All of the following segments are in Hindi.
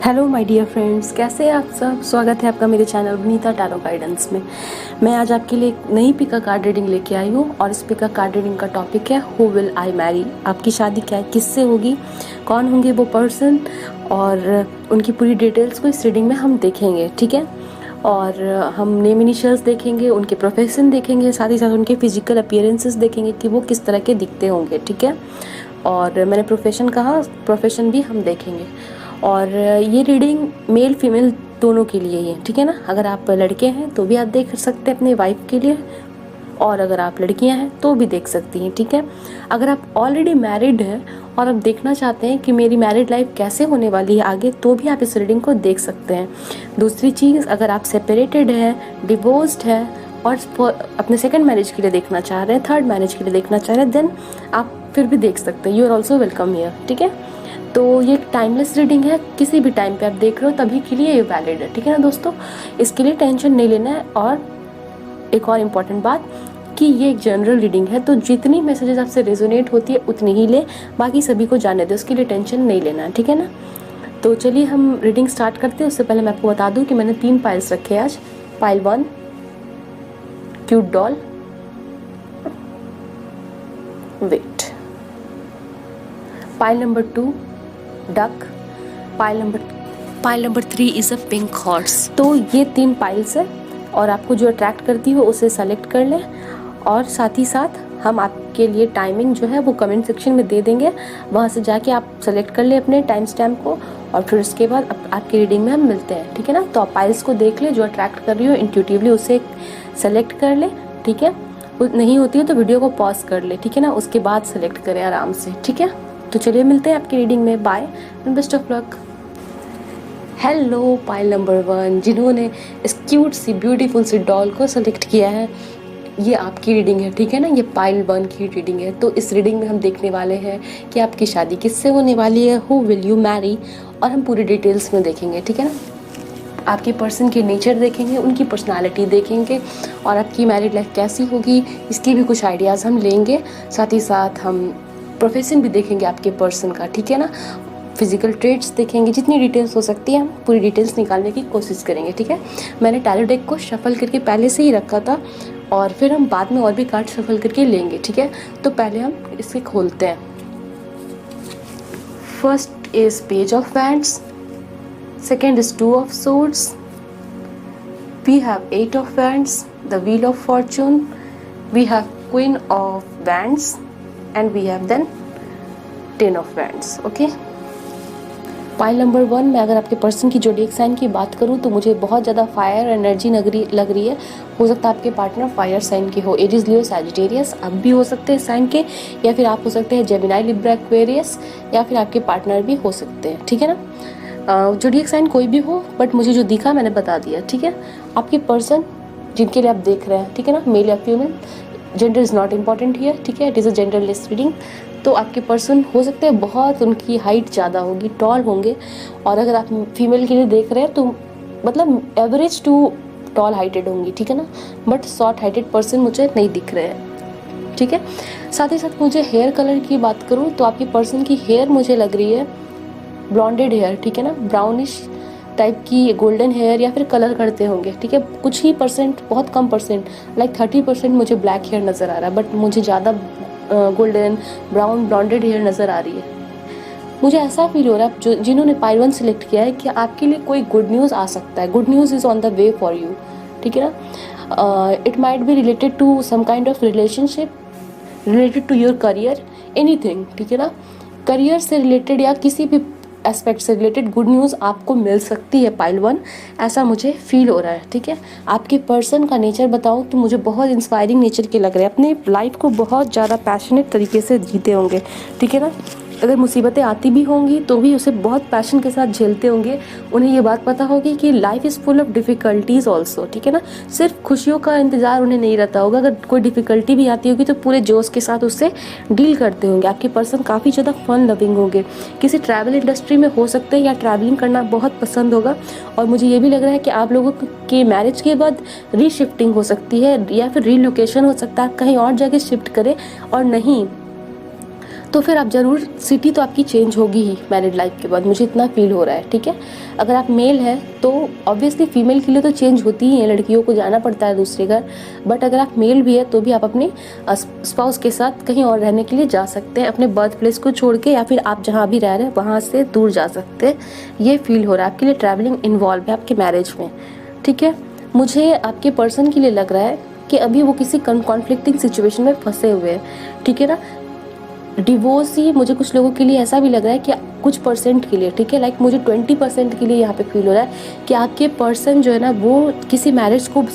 हेलो माय डियर फ्रेंड्स, कैसे हैं आप सब। स्वागत है आपका मेरे चैनल विनीता टैरो गाइडेंस में। मैं आज आपके लिए एक नई पिका कार्ड रीडिंग लेके आई हूँ और इस पिका कार्ड रीडिंग का टॉपिक है हु विल आई मैरी। आपकी शादी क्या है, किससे होगी, कौन होंगे वो पर्सन और उनकी पूरी डिटेल्स को इस रीडिंग में हम देखेंगे। ठीक है, और हम नेम इनिशियल्स देखेंगे, उनके प्रोफेशन देखेंगे, साथ ही साथ उनके फिजिकल अपीयरेंसेस देखेंगे कि वो किस तरह के दिखते होंगे। ठीक है, और मैंने प्रोफेशन कहा, प्रोफेशन भी हम देखेंगे। और ये रीडिंग मेल फीमेल दोनों के लिए ही है। ठीक है ना, अगर आप लड़के हैं तो भी आप देख सकते हैं अपने वाइफ के लिए, और अगर आप लड़कियां हैं तो भी देख सकती हैं। ठीक है, अगर आप ऑलरेडी मैरिड हैं और आप देखना चाहते हैं कि मेरी मैरिड लाइफ कैसे होने वाली है आगे, तो भी आप इस रीडिंग को देख सकते हैं। दूसरी चीज़, अगर आप सेपरेटेड हैं, डिवोर्स्ड है और अपने सेकंड मैरिज के लिए देखना चाह रहे हैं, थर्ड मैरिज के लिए देखना चाह रहे हैं, देन आप फिर भी देख सकते हैं। You are also welcome here. ठीक है, तो ये टाइमलेस रीडिंग है, किसी भी टाइम पे आप देख रहे हो तभी के लिए ये वैलिड है। ठीक है ना दोस्तों, इसके लिए टेंशन नहीं लेना है। और एक और इम्पॉर्टेंट बात कि ये एक जनरल रीडिंग है, तो जितनी मैसेजेस आपसे रेजोनेट होती है उतनी ही ले, बाकी सभी को जाने दो, उसके लिए टेंशन नहीं लेना है। ठीक है ना, तो चलिए हम रीडिंग स्टार्ट करते हैं। उससे पहले मैं आपको बता दूं कि मैंने 3 पाइल्स रखे हैं आज। Pile 1 cute doll, wait. Pile number 2 duck, pile number 3 is a pink horse. तो ये 3 पाइल्स है और आपको जो अट्रैक्ट करती हो उसे सेलेक्ट कर लें। और साथ ही साथ हम आपके लिए टाइमिंग जो है वो कमेंट सेक्शन में दे देंगे, वहाँ से जाके आप सेलेक्ट कर लें अपने टाइम स्टैम्प को, और फिर उसके बाद आपकी रीडिंग में हम मिलते हैं। ठीक है ना, तो आप पाइल्स को देख लें, जो अट्रैक्ट कर रही हो इंट्यूटिवली उसे सेलेक्ट कर लें। ठीक है, नहीं होती है तो वीडियो को पॉज कर ले। ठीक है ना, उसके बाद सेलेक्ट करें आराम से। ठीक है, तो चलिए मिलते हैं आपकी रीडिंग में। Bye and best of luck. Hello pile number 1, जिन्होंने इस क्यूट सी ब्यूटीफुल सी डॉल को सेलेक्ट किया है, ये आपकी रीडिंग है। ठीक है ना, ये पाइल 1 की रीडिंग है। तो इस रीडिंग में हम देखने वाले हैं कि आपकी शादी किससे होने वाली है, हु विल यू मैरी, और हम पूरी डिटेल्स में देखेंगे। ठीक है ना, आपके पर्सन के नेचर देखेंगे, उनकी पर्सनालिटी देखेंगे, और आपकी मैरिड लाइफ कैसी होगी इसकी भी कुछ आइडियाज़ हम लेंगे। साथ ही साथ हम प्रोफेशन भी देखेंगे आपके पर्सन का। ठीक है ना, फिजिकल ट्रेट्स देखेंगे, जितनी डिटेल्स हो सकती है हम पूरी डिटेल्स निकालने की कोशिश करेंगे। ठीक है, मैंने टैरो डेक को शफल करके पहले से ही रखा था और फिर हम बाद में और भी कार्ड शफल करके लेंगे। ठीक है, तो पहले हम इसे खोलते हैं। First is page of wands, second is 2 of swords, we have 8 of wands, the wheel of fortune, we have queen of wands, and we have then 10 of wands. Okay, pile number 1 में अगर आपके पर्सन की जोडिएक साइन की बात करूं तो मुझे बहुत ज़्यादा फायर एनर्जी लग रही है। हो सकता है आपके पार्टनर फायर साइन के हो, एरीज, लियो, सैजिटेरियस। आप भी हो सकते हैं साइन के, या फिर आप हो सकते हैं जेमिनी, लिब्रा, एक्वेरियस, या फिर आपके पार्टनर भी हो सकते हैं। ठीक है ना, जोडिएक साइन कोई भी हो, बट मुझे जो दिखा मैंने बता दिया। ठीक है, आपके पर्सन जिनके लिए आप देख रहे हैं, ठीक है ना, मेल या female, gender is not important here. ठीक है, it is a genderless reading. तो आपके पर्सन हो सकते हैं बहुत, उनकी हाइट ज़्यादा होगी, टॉल होंगे, और अगर आप फीमेल के लिए देख रहे हैं तो मतलब एवरेज टू टॉल हाइटेड होंगी। ठीक है ना, बट शॉर्ट हाइटेड पर्सन मुझे नहीं दिख रहे हैं। ठीक है, साथ ही साथ मुझे हेयर कलर की बात करूँ तो आपके पर्सन की हेयर मुझे लग रही है ब्लॉन्डेड हेयर। ठीक है ना, ब्राउनिश टाइप की गोल्डन हेयर, या फिर कलर करते होंगे। ठीक है, कुछ ही परसेंट, बहुत कम परसेंट, लाइक 30% मुझे ब्लैक हेयर नज़र आ रहा है, बट मुझे ज़्यादा गोल्डन ब्राउन ब्लॉन्डेड हेयर नज़र आ रही है। मुझे ऐसा फील हो रहा है जो जिन्होंने पाइल 1 सिलेक्ट किया है कि आपके लिए कोई गुड न्यूज़ आ सकता है। Good news is on the way for you. ठीक है ना, it might be related to some kind of relationship, related to your career, anything. ठीक है ना, करियर से रिलेटेड या किसी भी एस्पेक्ट से रिलेटेड गुड न्यूज़ आपको मिल सकती है पाइल 1, ऐसा मुझे फील हो रहा है। ठीक है, आपके पर्सन का नेचर बताऊँ तो मुझे बहुत इंस्पायरिंग नेचर के लग रहे हैं, अपनी लाइफ को बहुत ज़्यादा पैशनेट तरीके से जीते होंगे। ठीक है ना, अगर मुसीबतें आती भी होंगी तो भी उसे बहुत पैशन के साथ झेलते होंगे। उन्हें ये बात पता होगी कि life is full of difficulties also. ठीक है ना, सिर्फ खुशियों का इंतज़ार उन्हें नहीं रहता होगा, अगर कोई डिफ़िकल्टी भी आती होगी तो पूरे जोश के साथ उससे डील करते होंगे। आपके पर्सन काफ़ी ज़्यादा फन लविंग होंगे, किसी ट्रैवल इंडस्ट्री में हो सकते हैं या ट्रैवलिंग करना बहुत पसंद होगा। और मुझे ये भी लग रहा है कि आप लोगों के मैरिज के बाद रीशिफ्टिंग हो सकती है, या फिर रीलोकेशन हो सकता है, कहीं और जगह शिफ्ट करें, और नहीं तो फिर आप ज़रूर सिटी तो आपकी चेंज होगी ही मैरिड लाइफ के बाद, मुझे इतना फील हो रहा है, ठीक है। अगर आप मेल हैं तो ऑब्वियसली फीमेल के लिए तो चेंज होती ही है, लड़कियों को जाना पड़ता है दूसरे घर, बट अगर आप मेल भी है तो भी आप अपने स्पाउस के साथ कहीं और रहने के लिए जा सकते हैं, अपने बर्थ प्लेस को छोड़ के, या फिर आप जहाँ भी रह रहे हैं वहाँ से दूर जा सकते हैं। ये फील हो रहा है आपके लिए, ट्रैवलिंग इन्वॉल्व है आपके मैरिज में, ठीक है। मुझे आपके पर्सन के लिए लग रहा है कि अभी वो किसी कॉन्फ्लिक्टिंग सिचुएशन में फंसे हुए हैं, ठीक है ना। डिवोर्स ही मुझे कुछ लोगों के लिए ऐसा भी लग रहा है कि कुछ परसेंट के लिए, ठीक है, लाइक मुझे 20% के लिए यहाँ पे फील हो रहा है कि आपके पर्सन जो है ना वो किसी मैरिज को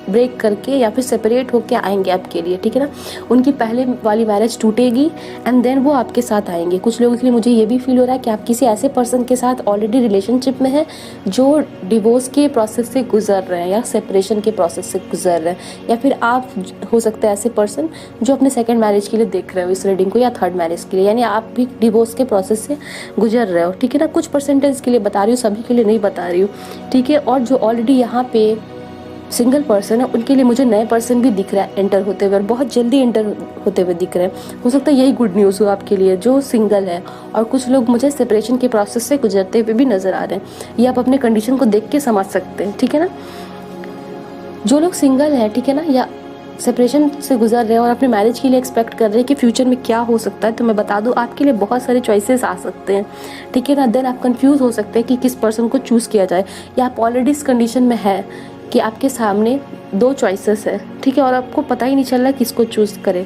ब्रेक करके या फिर सेपरेट होके आएंगे आपके लिए, ठीक है ना। उनकी पहले वाली मैरिज टूटेगी एंड देन वो आपके साथ आएंगे। कुछ लोगों के लिए मुझे ये भी फील हो रहा है कि आप किसी ऐसे पर्सन के साथ ऑलरेडी रिलेशनशिप में हैं जो डिवोर्स के प्रोसेस से गुजर रहे हैं या सेपरेशन के प्रोसेस से गुजर रहे हैं, या फिर आप हो सकते हैं ऐसे पर्सन जो अपने सेकेंड मैरिज के लिए देख रहे हो इस रीडिंग को, या थर्ड मैरिज के लिए, यानी आप भी डिवोर्स के प्रोसेस से गुजर रहे हो, ठीक है ना। कुछ परसेंटेज के लिए बता रही हूँ, सभी के लिए नहीं बता रही हूँ, ठीक है। और जो ऑलरेडी यहाँ पे सिंगल पर्सन है उनके लिए मुझे नए पर्सन भी दिख रहा है एंटर होते हुए, और बहुत जल्दी एंटर होते हुए दिख रहे हैं। हो सकता है यही गुड न्यूज़ हो आपके लिए जो सिंगल है। और कुछ लोग मुझे सेपरेशन के प्रोसेस से गुजरते हुए भी नज़र आ रहे हैं, ये आप अपने कंडीशन को देख के समझ सकते हैं, ठीक है ना। जो लोग सिंगल हैं, ठीक है ना, या सेपरेशन से गुजर रहे हैं और अपने मैरिज के लिए एक्सपेक्ट कर रहे हैं कि फ्यूचर में क्या हो सकता है, तो मैं बता दूं आपके लिए बहुत सारे चॉइसेस आ सकते हैं, ठीक है ना। देन आप कंफ्यूज हो सकते हैं कि किस पर्सन को चूज़ किया जाए, या आप ऑलरेडी इस कंडीशन में है कि आपके सामने 2 चॉइसेस है, ठीक है, और आपको पता ही नहीं चल रहा किसको चूज़ करें,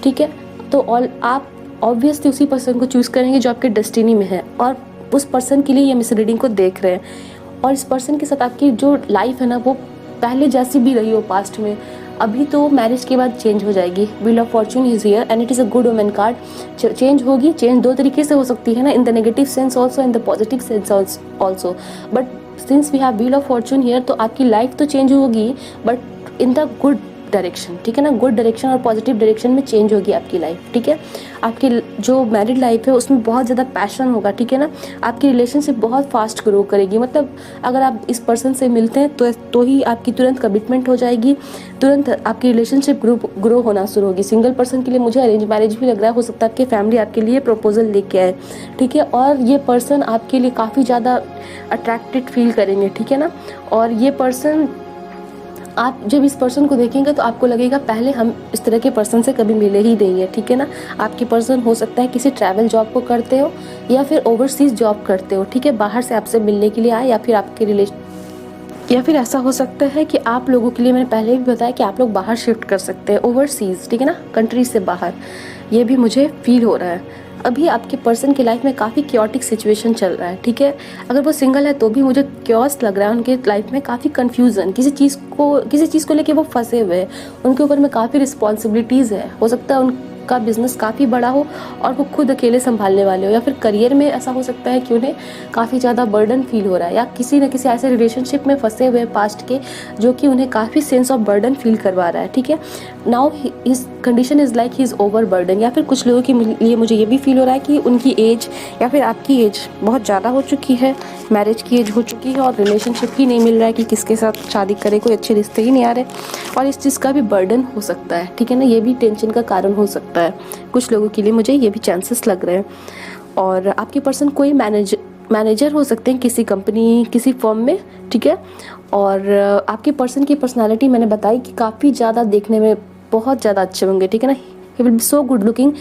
ठीक है। तो आप ऑब्वियसली उसी पर्सन को चूज़ करेंगे जो आपके डेस्टिनी में है, और उस पर्सन के लिए ये मिस रीडिंग को देख रहे हैं। और इस पर्सन के साथ आपकी जो लाइफ है ना वो पहले जैसी भी रही हो पास्ट में, अभी तो मैरिज के बाद चेंज हो जाएगी। Wheel of fortune is here and it is a good woman card. Change होगी, चेंज 2 तरीके से हो सकती है ना, in the negative sense also, in the positive sense also, but since we have wheel of fortune here तो आपकी लाइफ तो चेंज होगी but in the good direction, ठीक है ना। गुड डायरेक्शन और पॉजिटिव डायरेक्शन में चेंज होगी आपकी लाइफ, ठीक है। आपकी जो मैरिड लाइफ है उसमें बहुत ज़्यादा पैशन होगा, ठीक है ना। आपकी रिलेशनशिप बहुत फास्ट ग्रो करेगी, मतलब अगर आप इस पर्सन से मिलते हैं तो ही आपकी तुरंत कमिटमेंट हो जाएगी, तुरंत आपकी रिलेशनशिप ग्रो होना शुरू होगी। सिंगल पर्सन के लिए मुझे अरेंज मैरिज भी लग रहा है, हो सकता है आपकी फैमिली आपके लिए प्रपोजल लेके आए, ठीक है, और ये पर्सन आपके लिए काफ़ी ज़्यादा अट्रैक्टेड फील करेंगे, ठीक है ना। और ये पर्सन, आप जब इस पर्सन को देखेंगे तो आपको लगेगा पहले हम इस तरह के पर्सन से कभी मिले ही नहीं है, ठीक है ना। आपके पर्सन हो सकता है किसी ट्रैवल जॉब को करते हो या फिर ओवरसीज जॉब करते हो, ठीक है, बाहर से आपसे मिलने के लिए आए, या फिर आपके रिलेशन, या फिर ऐसा हो सकता है कि आप लोगों के लिए, मैंने पहले भी बताया कि आप लोग बाहर शिफ्ट कर सकते हैं, ओवरसीज, ठीक है ना, कंट्री से बाहर। ये भी मुझे फील हो रहा है। अभी आपके पर्सन की लाइफ में काफ़ी क्योटिक सिचुएशन चल रहा है, ठीक है। अगर वो सिंगल है तो भी मुझे क्योस लग रहा है, उनके लाइफ में काफ़ी कन्फ्यूज़न, किसी चीज़ को लेके वो फंसे हुए हैं, उनके ऊपर में काफ़ी रिस्पॉन्सिबिलिटीज़ है। हो सकता है उनका बिजनेस काफ़ी बड़ा हो और वो खुद अकेले संभालने वाले हो, या फिर करियर में ऐसा हो सकता है कि उन्हें काफ़ी ज़्यादा बर्डन फील हो रहा है, या किसी न किसी ऐसे रिलेशनशिप में फंसे हुए पास्ट के जो कि उन्हें काफ़ी सेंस ऑफ बर्डन फील करवा रहा है, ठीक है। Now his condition is like he is over burden, या फिर कुछ लोगों के लिए मुझे ये भी फील हो रहा है कि उनकी एज या फिर आपकी एज बहुत ज़्यादा हो चुकी है, मैरिज की एज हो चुकी है, और रिलेशनशिप ही नहीं मिल रहा है कि किसके साथ शादी करे, कोई अच्छे रिश्ते ही नहीं आ रहे, और इस चीज़ का भी बर्डन हो सकता है, ठीक है ना। ये भी टेंशन का कारण हो सकता है कुछ लोगों के लिए, मुझे ये भी चांसेस लग रहे हैं। और आपके पर्सन कोई मैनेजर हो सकते हैं किसी कंपनी, किसी फर्म में, ठीक है। और आपके पर्सन की पर्सनालिटी मैंने बताई कि काफ़ी ज़्यादा देखने में बहुत ज़्यादा अच्छे होंगे, ठीक है ना। ही will B so good looking,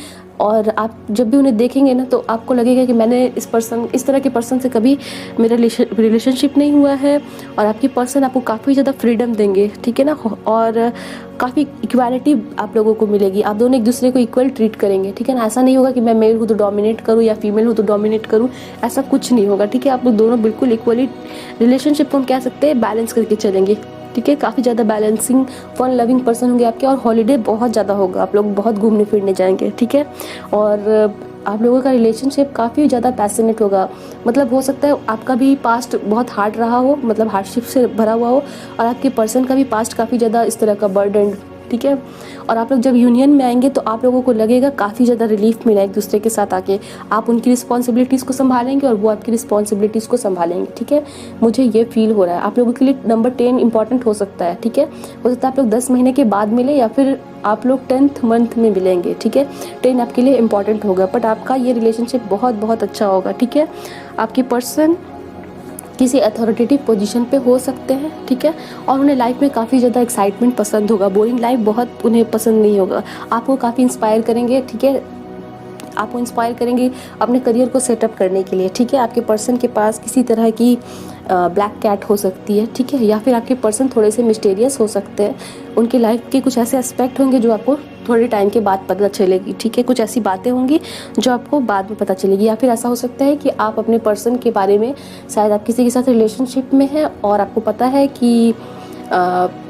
और आप जब भी उन्हें देखेंगे ना तो आपको लगेगा कि मैंने इस तरह के पर्सन से कभी मेरा रिलेशनशिप नहीं हुआ है, और आपकी पर्सन आपको काफ़ी ज़्यादा फ्रीडम देंगे, ठीक है ना। और काफ़ी इक्वालिटी आप लोगों को मिलेगी, आप दोनों एक दूसरे को इक्वल ट्रीट करेंगे, ठीक है ना। ऐसा नहीं होगा कि मैं मेल हूँ तो डोमिनेट करूँ या फीमेल हूँ तो डोमिनेट करूँ, ऐसा कुछ नहीं होगा, ठीक है। आप लोग दोनों बिल्कुल इक्वली रिलेशनशिप को हम कह सकते हैं बैलेंस करके चलेंगे, ठीक है। काफ़ी ज़्यादा बैलेंसिंग फन लविंग पर्सन होंगे आपके, और हॉलीडे बहुत ज़्यादा होगा, आप लोग बहुत घूमने फिरने जाएंगे, ठीक है। और आप लोगों का रिलेशनशिप काफ़ी ज़्यादा पैशनेट होगा, मतलब हो सकता है आपका भी पास्ट बहुत हार्ड रहा हो, मतलब हार्डशिप से भरा हुआ हो, और आपके पर्सन का भी पास्ट काफ़ी ज़्यादा इस तरह का बर्डन, ठीक है। और आप लोग जब यूनियन में आएंगे तो आप लोगों को लगेगा काफ़ी ज़्यादा रिलीफ मिला एक दूसरे के साथ आके। आप उनकी रिस्पॉन्सिबिलिटीज़ को संभालेंगे और वो आपकी रिस्पॉन्सिबिलिटीज़ को संभालेंगे, ठीक है। मुझे ये फील हो रहा है आप लोगों के लिए नंबर 10 इंपॉर्टेंट हो सकता है, ठीक है। हो सकता है आप लोग 10 महीने के बाद मिले या फिर आप लोग 10th मंथ में मिलेंगे, ठीक है। 10 आपके लिए इंपॉर्टेंट होगा, बट आपका ये रिलेशनशिप बहुत बहुत अच्छा होगा, ठीक है। आपकी पर्सन किसी अथॉरिटेटिव पोजीशन पे हो सकते हैं, ठीक है। और उन्हें लाइफ में काफ़ी ज़्यादा एक्साइटमेंट पसंद होगा, बोरिंग लाइफ बहुत उन्हें पसंद नहीं होगा। आपको काफ़ी इंस्पायर करेंगे, ठीक है। आपको इंस्पायर करेंगे अपने करियर को सेटअप करने के लिए, ठीक है। आपके पर्सन के पास किसी तरह की ब्लैक कैट हो सकती है, ठीक है। या फिर आपके पर्सन थोड़े से मिस्टीरियस हो सकते हैं। उनकी लाइफ के कुछ ऐसे एस्पेक्ट होंगे जो आपको थोड़े टाइम के बाद पता चलेगी, ठीक है। कुछ ऐसी बातें होंगी जो आपको बाद में पता चलेगी। या फिर ऐसा हो सकता है कि आप अपने पर्सन के बारे में, शायद आप किसी के साथ रिलेशनशिप में हैं और आपको पता है कि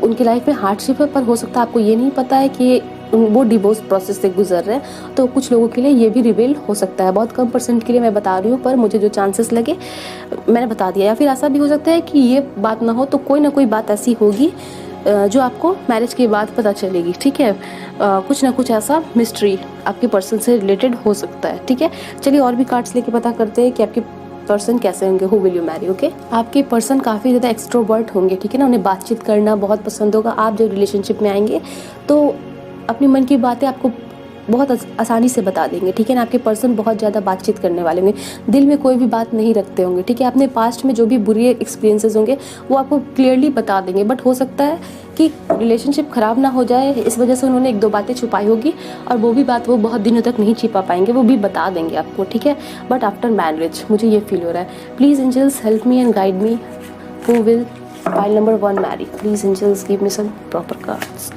उनकी लाइफ में हार्डशिप है, पर हो सकता है आपको ये नहीं पता है कि वो डिवोर्स प्रोसेस से गुजर रहे हैं। तो कुछ लोगों के लिए ये भी रिवील हो सकता है। बहुत कम % के लिए मैं बता रही हूँ, पर मुझे जो चांसेस लगे मैंने बता दिया। या फिर ऐसा भी हो सकता है कि ये बात ना हो तो कोई ना कोई बात ऐसी होगी जो आपको मैरिज के बाद पता चलेगी, ठीक है। कुछ ना कुछ ऐसा मिस्ट्री आपके पर्सन से रिलेटेड हो सकता है, ठीक है। चलिए और भी कार्ड्स लेके पता करते हैं कि आपके पर्सन कैसे होंगे। Who will you Mary, okay. आपके पर्सन काफ़ी ज़्यादा एक्सट्रोवर्ट होंगे, ठीक है ना। उन्हें बातचीत करना बहुत पसंद होगा। आप जब रिलेशनशिप में आएंगे तो अपनी मन की बातें आपको बहुत आसानी से बता देंगे, ठीक है ना। आपके पर्सन बहुत ज़्यादा बातचीत करने वाले होंगे, दिल में कोई भी बात नहीं रखते होंगे, ठीक है। अपने पास्ट में जो भी बुरे एक्सपीरियंसेस होंगे वो आपको क्लियरली बता देंगे। बट हो सकता है कि रिलेशनशिप ख़राब ना हो जाए, इस वजह से उन्होंने 1-2 बातें छुपाई होगी और वो भी बात वो बहुत दिनों तक नहीं छिपा पाएंगे, वो भी बता देंगे आपको, ठीक है। बट आफ्टर मैरिज मुझे ये फील हो रहा है। Please angels help me and guide me. Who will file number 1 marry? Please angels give me some proper cards.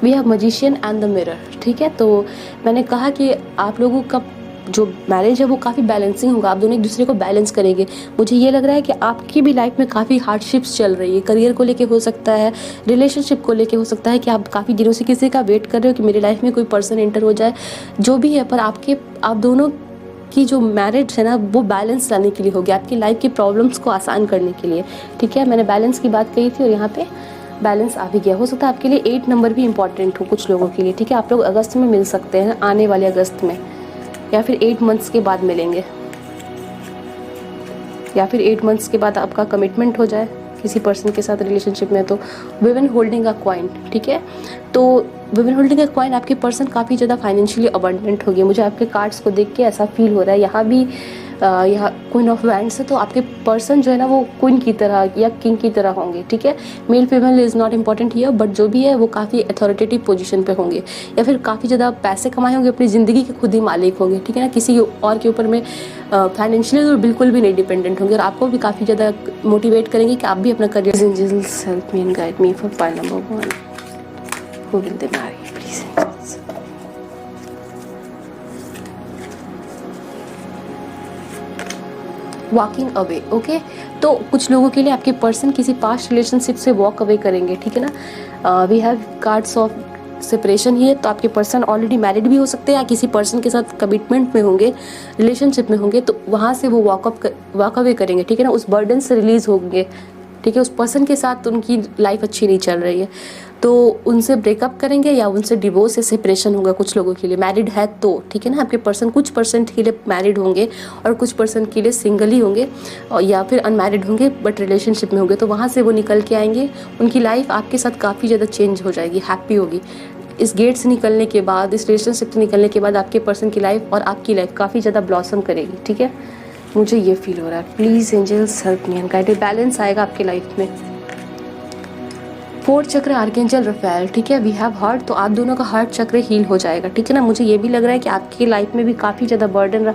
We have magician and the mirror, ठीक है। तो मैंने कहा कि आप लोगों का जो मैरिज है वो काफ़ी बैलेंसिंग होगा। आप दोनों एक दूसरे को बैलेंस करेंगे। मुझे ये लग रहा है कि आपकी भी लाइफ में काफ़ी हार्डशिप्स चल रही है। करियर को लेके हो सकता है, रिलेशनशिप को लेके हो सकता है कि आप काफ़ी दिनों से किसी का वेट कर रहे हो कि मेरी लाइफ में कोई पर्सन एंटर हो जाए, जो भी है। पर आप दोनों की जो मैरिज है ना वो बैलेंस लाने के लिए होगी, आपकी लाइफ की प्रॉब्लम्स को आसान करने के लिए, ठीक है। मैंने बैलेंस की बात कही थी और यहाँ पे बैलेंस आ भी गया। हो सकता है आपके लिए 8 नंबर भी इंपॉर्टेंट हो कुछ लोगों के लिए, ठीक है। आप लोग अगस्त में मिल सकते हैं, आने वाले अगस्त में, या फिर 8 मंथ्स के बाद मिलेंगे, या फिर 8 मंथ्स के बाद आपका कमिटमेंट हो जाए किसी पर्सन के साथ रिलेशनशिप में। तो वुमेन होल्डिंग अ कॉइन, ठीक है। तो वुमेन होल्डिंग अ कॉइन आपके पर्सन काफ़ी ज़्यादा फाइनेंशियली अबंडेंट होगी। मुझे आपके कार्ड्स को देख के ऐसा फील हो रहा है। यहाँ भी यहाँ क्वीन ऑफ वैंड्स है, तो आपके पर्सन जो है ना वो क्वीन की तरह या किंग की तरह होंगे, ठीक है। Male female is not important here, but जो भी है वो काफ़ी अथॉरिटेटिव पोजीशन पे होंगे, या फिर काफ़ी ज़्यादा पैसे कमाए होंगे, अपनी ज़िंदगी के खुद ही मालिक होंगे, ठीक है ना। किसी और के ऊपर में फाइनेंशियली तो बिल्कुल भी नहीं डिपेंडेंट होंगे, और आपको भी काफ़ी ज़्यादा मोटिवेट करेंगे कि आप भी अपना career. Angels help me and guide me for file number 1। Who will they marry? Please angels. Walking away, okay. तो कुछ लोगों के लिए आपके पर्सन किसी पास्ट रिलेशनशिप से वॉक अवे करेंगे, ठीक है ना। We have cards of separation ही है, तो आपके पर्सन ऑलरेडी मैरिड भी हो सकते हैं या किसी पर्सन के साथ कमिटमेंट में होंगे, रिलेशनशिप में होंगे, तो वहाँ से वो वॉक अवे करेंगे, ठीक है ना। उस बर्डन से रिलीज होंगे, ठीक है। उस पर्सन के साथ उनकी लाइफ अच्छी नहीं चल रही है तो उनसे ब्रेकअप करेंगे या उनसे डिवोर्स या सेपरेशन होगा कुछ लोगों के लिए। मैरिड है तो, ठीक है ना। आपके पर्सन कुछ % के लिए मैरिड होंगे और कुछ % के लिए सिंगल ही होंगे, और या फिर अनमैरिड होंगे बट रिलेशनशिप में होंगे। तो वहाँ से वो निकल के आएंगे, उनकी लाइफ आपके साथ काफ़ी ज़्यादा चेंज हो जाएगी, हैप्पी होगी। इस गेट से निकलने के बाद, इस रिलेशनशिप से निकलने के बाद आपके पर्सन की लाइफ और आपकी लाइफ काफ़ी ज़्यादा ब्लॉसम करेगी, ठीक है। मुझे ये फील हो रहा है। Please angels help me and guide. Balance आएगा आपकी लाइफ में। 4th चक्र आर्कएंजल रफेल, ठीक है। वी हैव हार्ट, तो आप दोनों का हार्ट चक्र हील हो जाएगा, ठीक है ना। मुझे ये भी लग रहा है कि आपकी लाइफ में भी काफ़ी ज़्यादा बर्डन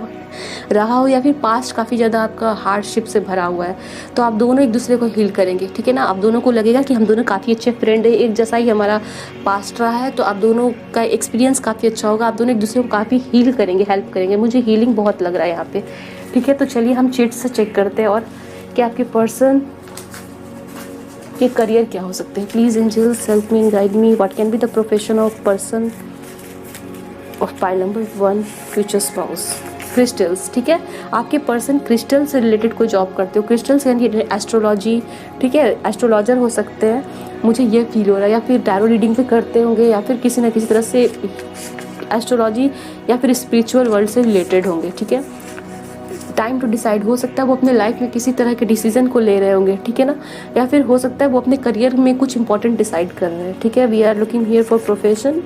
रहा हो, या फिर पास्ट काफ़ी ज़्यादा आपका हार्डशिप से भरा हुआ है, तो आप दोनों एक दूसरे को हील करेंगे, ठीक है ना। आप दोनों को लगेगा कि हम दोनों काफ़ी अच्छे फ्रेंड है, एक जैसा ही हमारा पास्ट रहा है, तो आप दोनों का एक्सपीरियंस काफ़ी अच्छा होगा। आप दोनों एक दूसरे को काफ़ी हील करेंगे, हेल्प करेंगे। मुझे हीलिंग बहुत लग रहा है यहाँ पे, ठीक है। तो चलिए हम चिट से चेक करते हैं और कि आपके पर्सन के करियर क्या हो सकते हैं। Please angels help me and guide me. What can be the profession of person of pile number 1 future spouse. Crystals, ठीक है। आपके पर्सन क्रिस्टल से रिलेटेड कोई जॉब करते हो, क्रिस्टल्स यानी एस्ट्रोलॉजी, ठीक है, एस्ट्रोलॉजर हो सकते हैं, मुझे ये फील हो रहा है, या फिर टैरो रीडिंग पे करते होंगे, या फिर किसी न किसी तरह से एस्ट्रोलॉजी या फिर स्पिरिचुअल वर्ल्ड से रिलेटेड होंगे, ठीक है। टाइम टू डिसाइड, हो सकता है वो अपने लाइफ में किसी तरह के डिसीजन को ले रहे होंगे, ठीक है ना, या फिर हो सकता है वो अपने करियर में कुछ इंपॉर्टेंट डिसाइड कर रहे हैं, ठीक है। We are looking here for profession,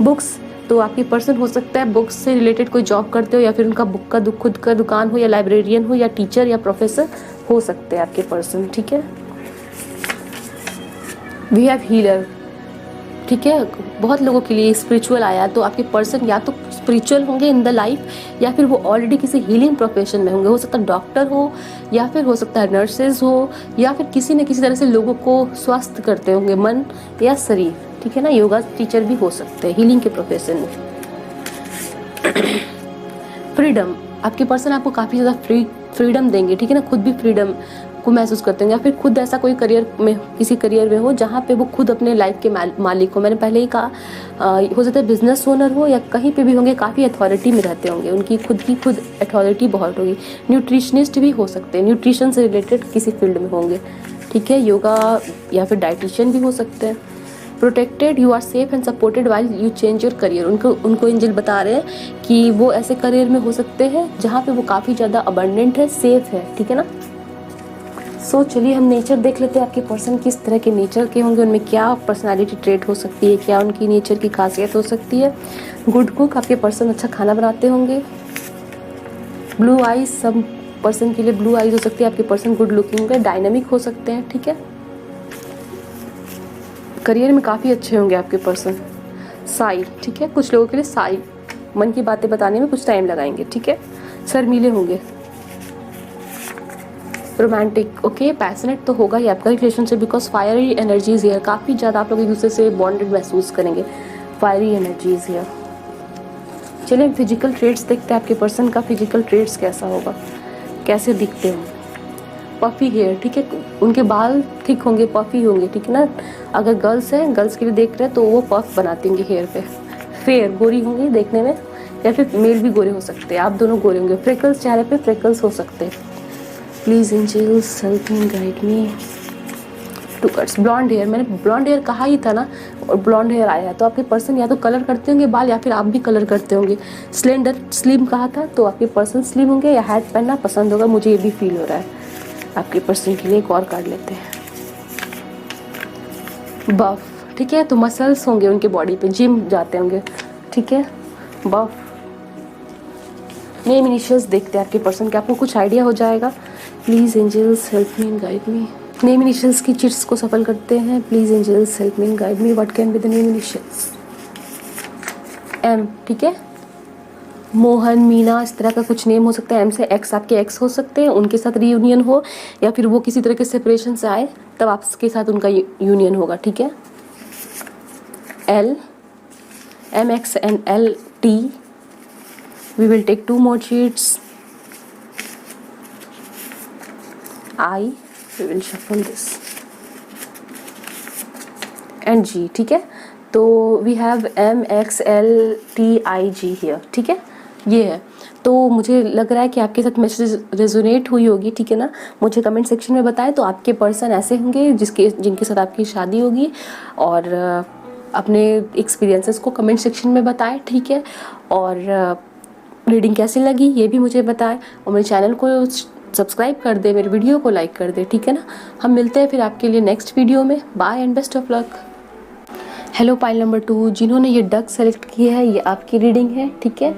books, तो आपकी पर्सन हो सकता है बुक्स से रिलेटेड कोई जॉब करते हो, या फिर उनका बुक का खुद का दुकान हो, या लाइब्रेरियन हो, या टीचर या प्रोफेसर हो सकते हैं आपके पर्सन, ठीक है। वी हैव हीलर, ठीक है, बहुत लोगों के लिए स्पिरिचुअल आया, तो आपके पर्सन या तो स्पिरिचुअल होंगे इन द लाइफ, या फिर वो ऑलरेडी किसी हीलिंग प्रोफेशन में होंगे, हो सकता है डॉक्टर हो, या फिर हो सकता है नर्सेज हो, या फिर किसी न किसी तरह से लोगों को स्वस्थ करते होंगे, मन या शरीर, ठीक है ना। योगा टीचर भी हो सकते हैं हीलिंग के प्रोफेशन में। फ्रीडम, आपके पर्सन आपको काफ़ी ज़्यादा फ्रीडम देंगे, ठीक है ना, खुद भी फ्रीडम को महसूस करते हैं, या फिर खुद ऐसा कोई करियर में, किसी करियर में हो जहाँ पे वो खुद अपने लाइफ के मालिक हो। मैंने पहले ही कहा, हो सकता है बिजनेस ओनर हो या कहीं पे भी होंगे, काफ़ी अथॉरिटी में रहते होंगे, उनकी खुद अथॉरिटी बहुत होगी। न्यूट्रिशनिस्ट भी हो सकते हैं, न्यूट्रिशन से रिलेटेड किसी फील्ड में होंगे, ठीक है। योगा या फिर डाइटिशियन भी हो सकते हैं। Protected, you are safe and supported while you change your career, उनको एंजल बता रहे हैं कि वो ऐसे करियर में हो सकते हैं जहाँ पे वो काफ़ी ज़्यादा अबंडेंट है, सेफ है, ठीक है ना। सो चलिए हम नेचर देख लेते हैं, आपके पर्सन किस तरह के नेचर के होंगे, उनमें क्या पर्सनालिटी ट्रेट हो सकती है, क्या उनकी नेचर की खासियत हो सकती है। गुड कुक, आपके पर्सन अच्छा खाना बनाते होंगे। ब्लू आइज, सब पर्सन के लिए ब्लू आइज हो सकती है, आपके पर्सन गुड लुकिंग होंगे, डायनामिक हो सकते हैं, ठीक है। करियर में काफ़ी अच्छे होंगे आपके पर्सन। साई, ठीक है, कुछ लोगों के लिए साई मन की बातें बताने में कुछ टाइम लगाएंगे, ठीक है। शर्मीले होंगे। रोमांटिक, ओके, पैशनेट तो होगा ही आपका relationship, because fiery energies here, काफ़ी ज़्यादा आप लोग एक दूसरे से बॉन्डेड महसूस करेंगे, फायरी एनर्जीज हियर। चलिए हम फिजिकल ट्रेट्स देखते हैं, आपके पर्सन का फिजिकल ट्रेट्स कैसा होगा, कैसे दिखते हैं। पफी हेयर, ठीक है, उनके बाल थिक होंगे, पफी होंगे, ठीक है ना। अगर गर्ल्स हैं, गर्ल्स के लिए देख रहे हैं तो वो पफ बनाती होंगी हेयर पे। फेयर, गोरी होंगी देखने में, या फिर मेल भी गोरे हो सकते हैं, आप दोनों गोरे होंगे। फ्रेकल्स, चेहरे पे फ्रेकल्स हो सकते हैं। Please angels help me, guide me. Two cuts, blonde hair, मैंने ब्लॉन्ड हेयर कहा ही था ना, और ब्लॉन्ड हेयर आया, तो आपके पर्सन या तो कलर करते होंगे बाल, या फिर आप भी कलर करते होंगे। स्लेंडर, स्लिम कहा था, तो आपके पर्सन स्लिम होंगे, या हैट पहनना पसंद होगा, मुझे ये भी फील हो रहा है। आपके पर्सन के लिए एक और कार्ड लेते हैं। बफ, ठीक है, तो मसल्स होंगे उनके बॉडी पे, जिम जाते होंगे, ठीक है। बफ। नेम इनिशियल्स देखते हैं आपके पर्सन के, आपको कुछ आइडिया हो जाएगा। Please angels help me and guide me. Name initials की चिट्स को सफल करते हैं। Please angels help me and guide me, what can be the name initials. M, ठीक है, मोहन, मीना, इस तरह का कुछ नेम हो सकता है। एम से एक्स, आपके एक्स हो सकते हैं, उनके साथ रीयूनियन हो, या फिर वो किसी तरह के सेपरेशन से आए तब आपके साथ उनका यूनियन होगा, ठीक है। L, M X and L T, we will take 2 more sheets. I, we will shuffle this. And G, ठीक है, तो we have M X L T I G here, ठीक है, ये है। तो मुझे लग रहा है कि आपके साथ मैसेज रेजोनेट हुई होगी, ठीक है ना। मुझे कमेंट सेक्शन में बताएं, तो आपके पर्सन ऐसे होंगे जिनके साथ आपकी शादी होगी, और अपने एक्सपीरियंसेस को कमेंट सेक्शन में बताएं, ठीक है। और रीडिंग कैसी लगी ये भी मुझे बताएं, और मेरे चैनल को सब्सक्राइब कर दे, मेरे वीडियो को लाइक कर दे, ठीक है ना। हम मिलते हैं फिर आपके लिए नेक्स्ट वीडियो में। Bye and best of luck. Hello pile number 2, जिन्होंने ये डक सेलेक्ट किया है, ये आपकी रीडिंग है, ठीक है।